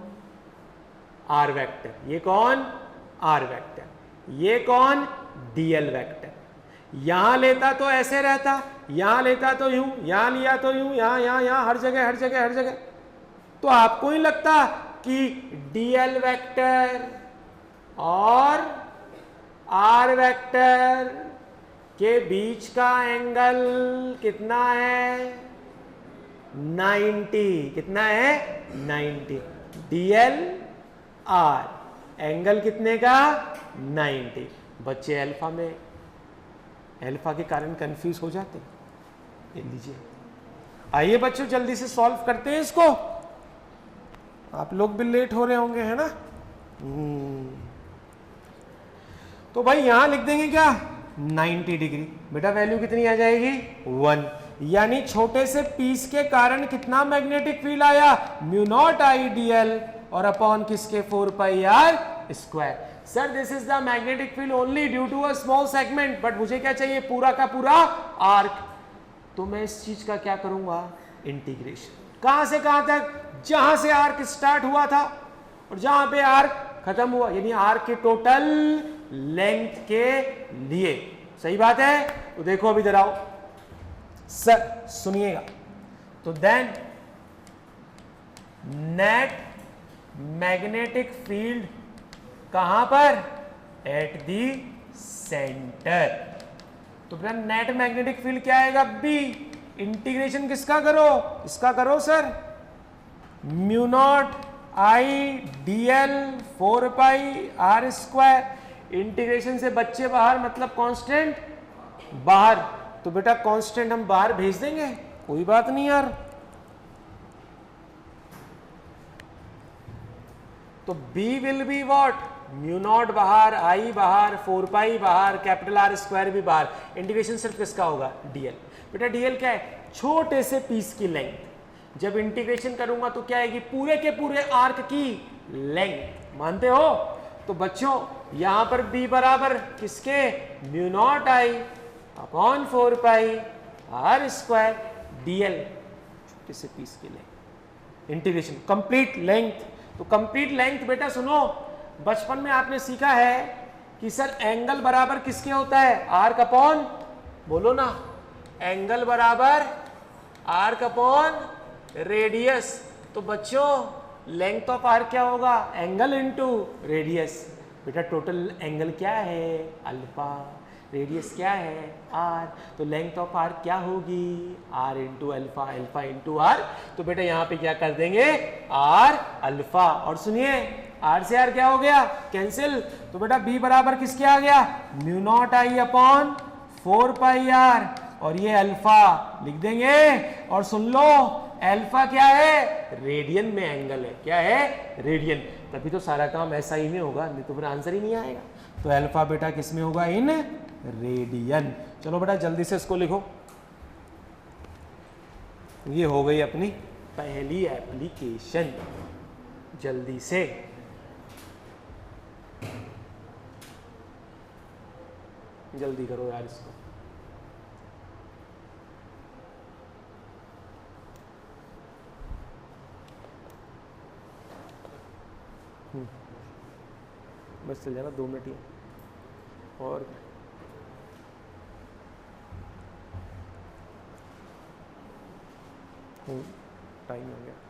आर वेक्टर, ये कौन आर वेक्टर, ये कौन डीएल वेक्टर। यहां लेता तो ऐसे रहता, यहां लेता तो यूं, यहां लिया तो यूं, यहां यहां यहां, हर जगह हर जगह हर जगह। तो आपको ही लगता कि डीएल वेक्टर और आर वेक्टर के बीच का एंगल कितना है, 90, कितना है 90, डीएल आर, एंगल कितने का 90। बच्चे अल्फा में, अल्फा के कारण कंफ्यूज हो जाते, ये लीजिए। आइए बच्चों जल्दी से सॉल्व करते हैं इसको, आप लोग भी लेट हो रहे होंगे, है ना। तो भाई यहां लिख देंगे क्या 90 डिग्री, बेटा वैल्यू कितनी आ जाएगी 1, यानी छोटे से पीस के कारण कितना मैग्नेटिक फील्ड आया, म्यू नॉट आई डीएल, और अपॉन किसके 4 pi are square. Sir this is the magnetic field only due to a small segment, but मुझे क्या चाहिए पूरा का पूरा आर्क। तो मैं इस चीज का क्या करूंगा, इंटीग्रेशन, कहां से कहां तक, जहां से आर्क स्टार्ट हुआ था और जहां पे आर्क खत्म हुआ, यानी आर्क के टोटल लेंथ के लिए। सही बात है। तो देखो अभी इधर आओ सर, सुनिएगा, तो देन नेट मैग्नेटिक फील्ड कहां पर, एट दी सेंटर। तो फिर नेट मैग्नेटिक फील्ड क्या आएगा, बी, इंटीग्रेशन किसका करो, इसका करो sir, mu naught I DL 4 pi are square. Integration से बच्चे बाहर, मतलब कांस्टेंट बाहर, तो बेटा कांस्टेंट हम बाहर भेज देंगे, कोई बात नहीं यार। तो B will be what, mu naught बाहर, आई बाहर, 4 पाई बाहर, कैपिटल आर स्क्वायर भी बाहर। इंटीग्रेशन सिर्फ किसका होगा, डीएल। बेटा डीएल क्या है, छोटे से पीस की लेंथ। जब इंटीग्रेशन करूंगा तो क्या आएगी, पूरे के पूरे आर्क की लेंथ, मानते हो। तो बच्चों यहां पर B बराबर किसके, mu naught I upon 4 pi are square DL, छोटे से पीस की लेंथ, इंटीग्रेशन कंप्लीट लेंथ। तो कंप्लीट लेंथ बेटा सुनो, बचपन में आपने सीखा है कि सर एंगल बराबर किसके होता है, आर्क अपॉन, बोलो ना, एंगल बराबर आर्क अपॉन रेडियस। तो बच्चों लेंथ ऑफ आर्क क्या होगा, एंगल इनटू रेडियस। बेटा टोटल एंगल क्या है, अल्फा, रेडियस क्या है, आर। तो लेंथ ऑफ आर क्या होगी, R into alpha, alpha into R. तो बेटा यहाँ पे क्या कर देंगे, आर अल्फा। और सुनिए आर से आर क्या हो गया, कैंसिल। तो बेटा बी बराबर किसके आ गया, mu naught I upon 4 pi R, और ये अल्फा लिख देंगे। और सुन लो अल्फा क्या है, रेडियन में एंगल है, क्या है, रेडियन। तभी तो सारा काम ऐसा ही में होगा, नहीं तो फिर आंसर ही नहीं आएगा। तो अल्फा बेटा किस में होगा, इन रेडियन। चलो बेटा जल्दी से इसको लिखो, ये हो गई अपनी पहली एप्लीकेशन। जल्दी से जल्दी करो यार इसको। बस चल जाना, 2 मिनट ही और टाइम हो गया।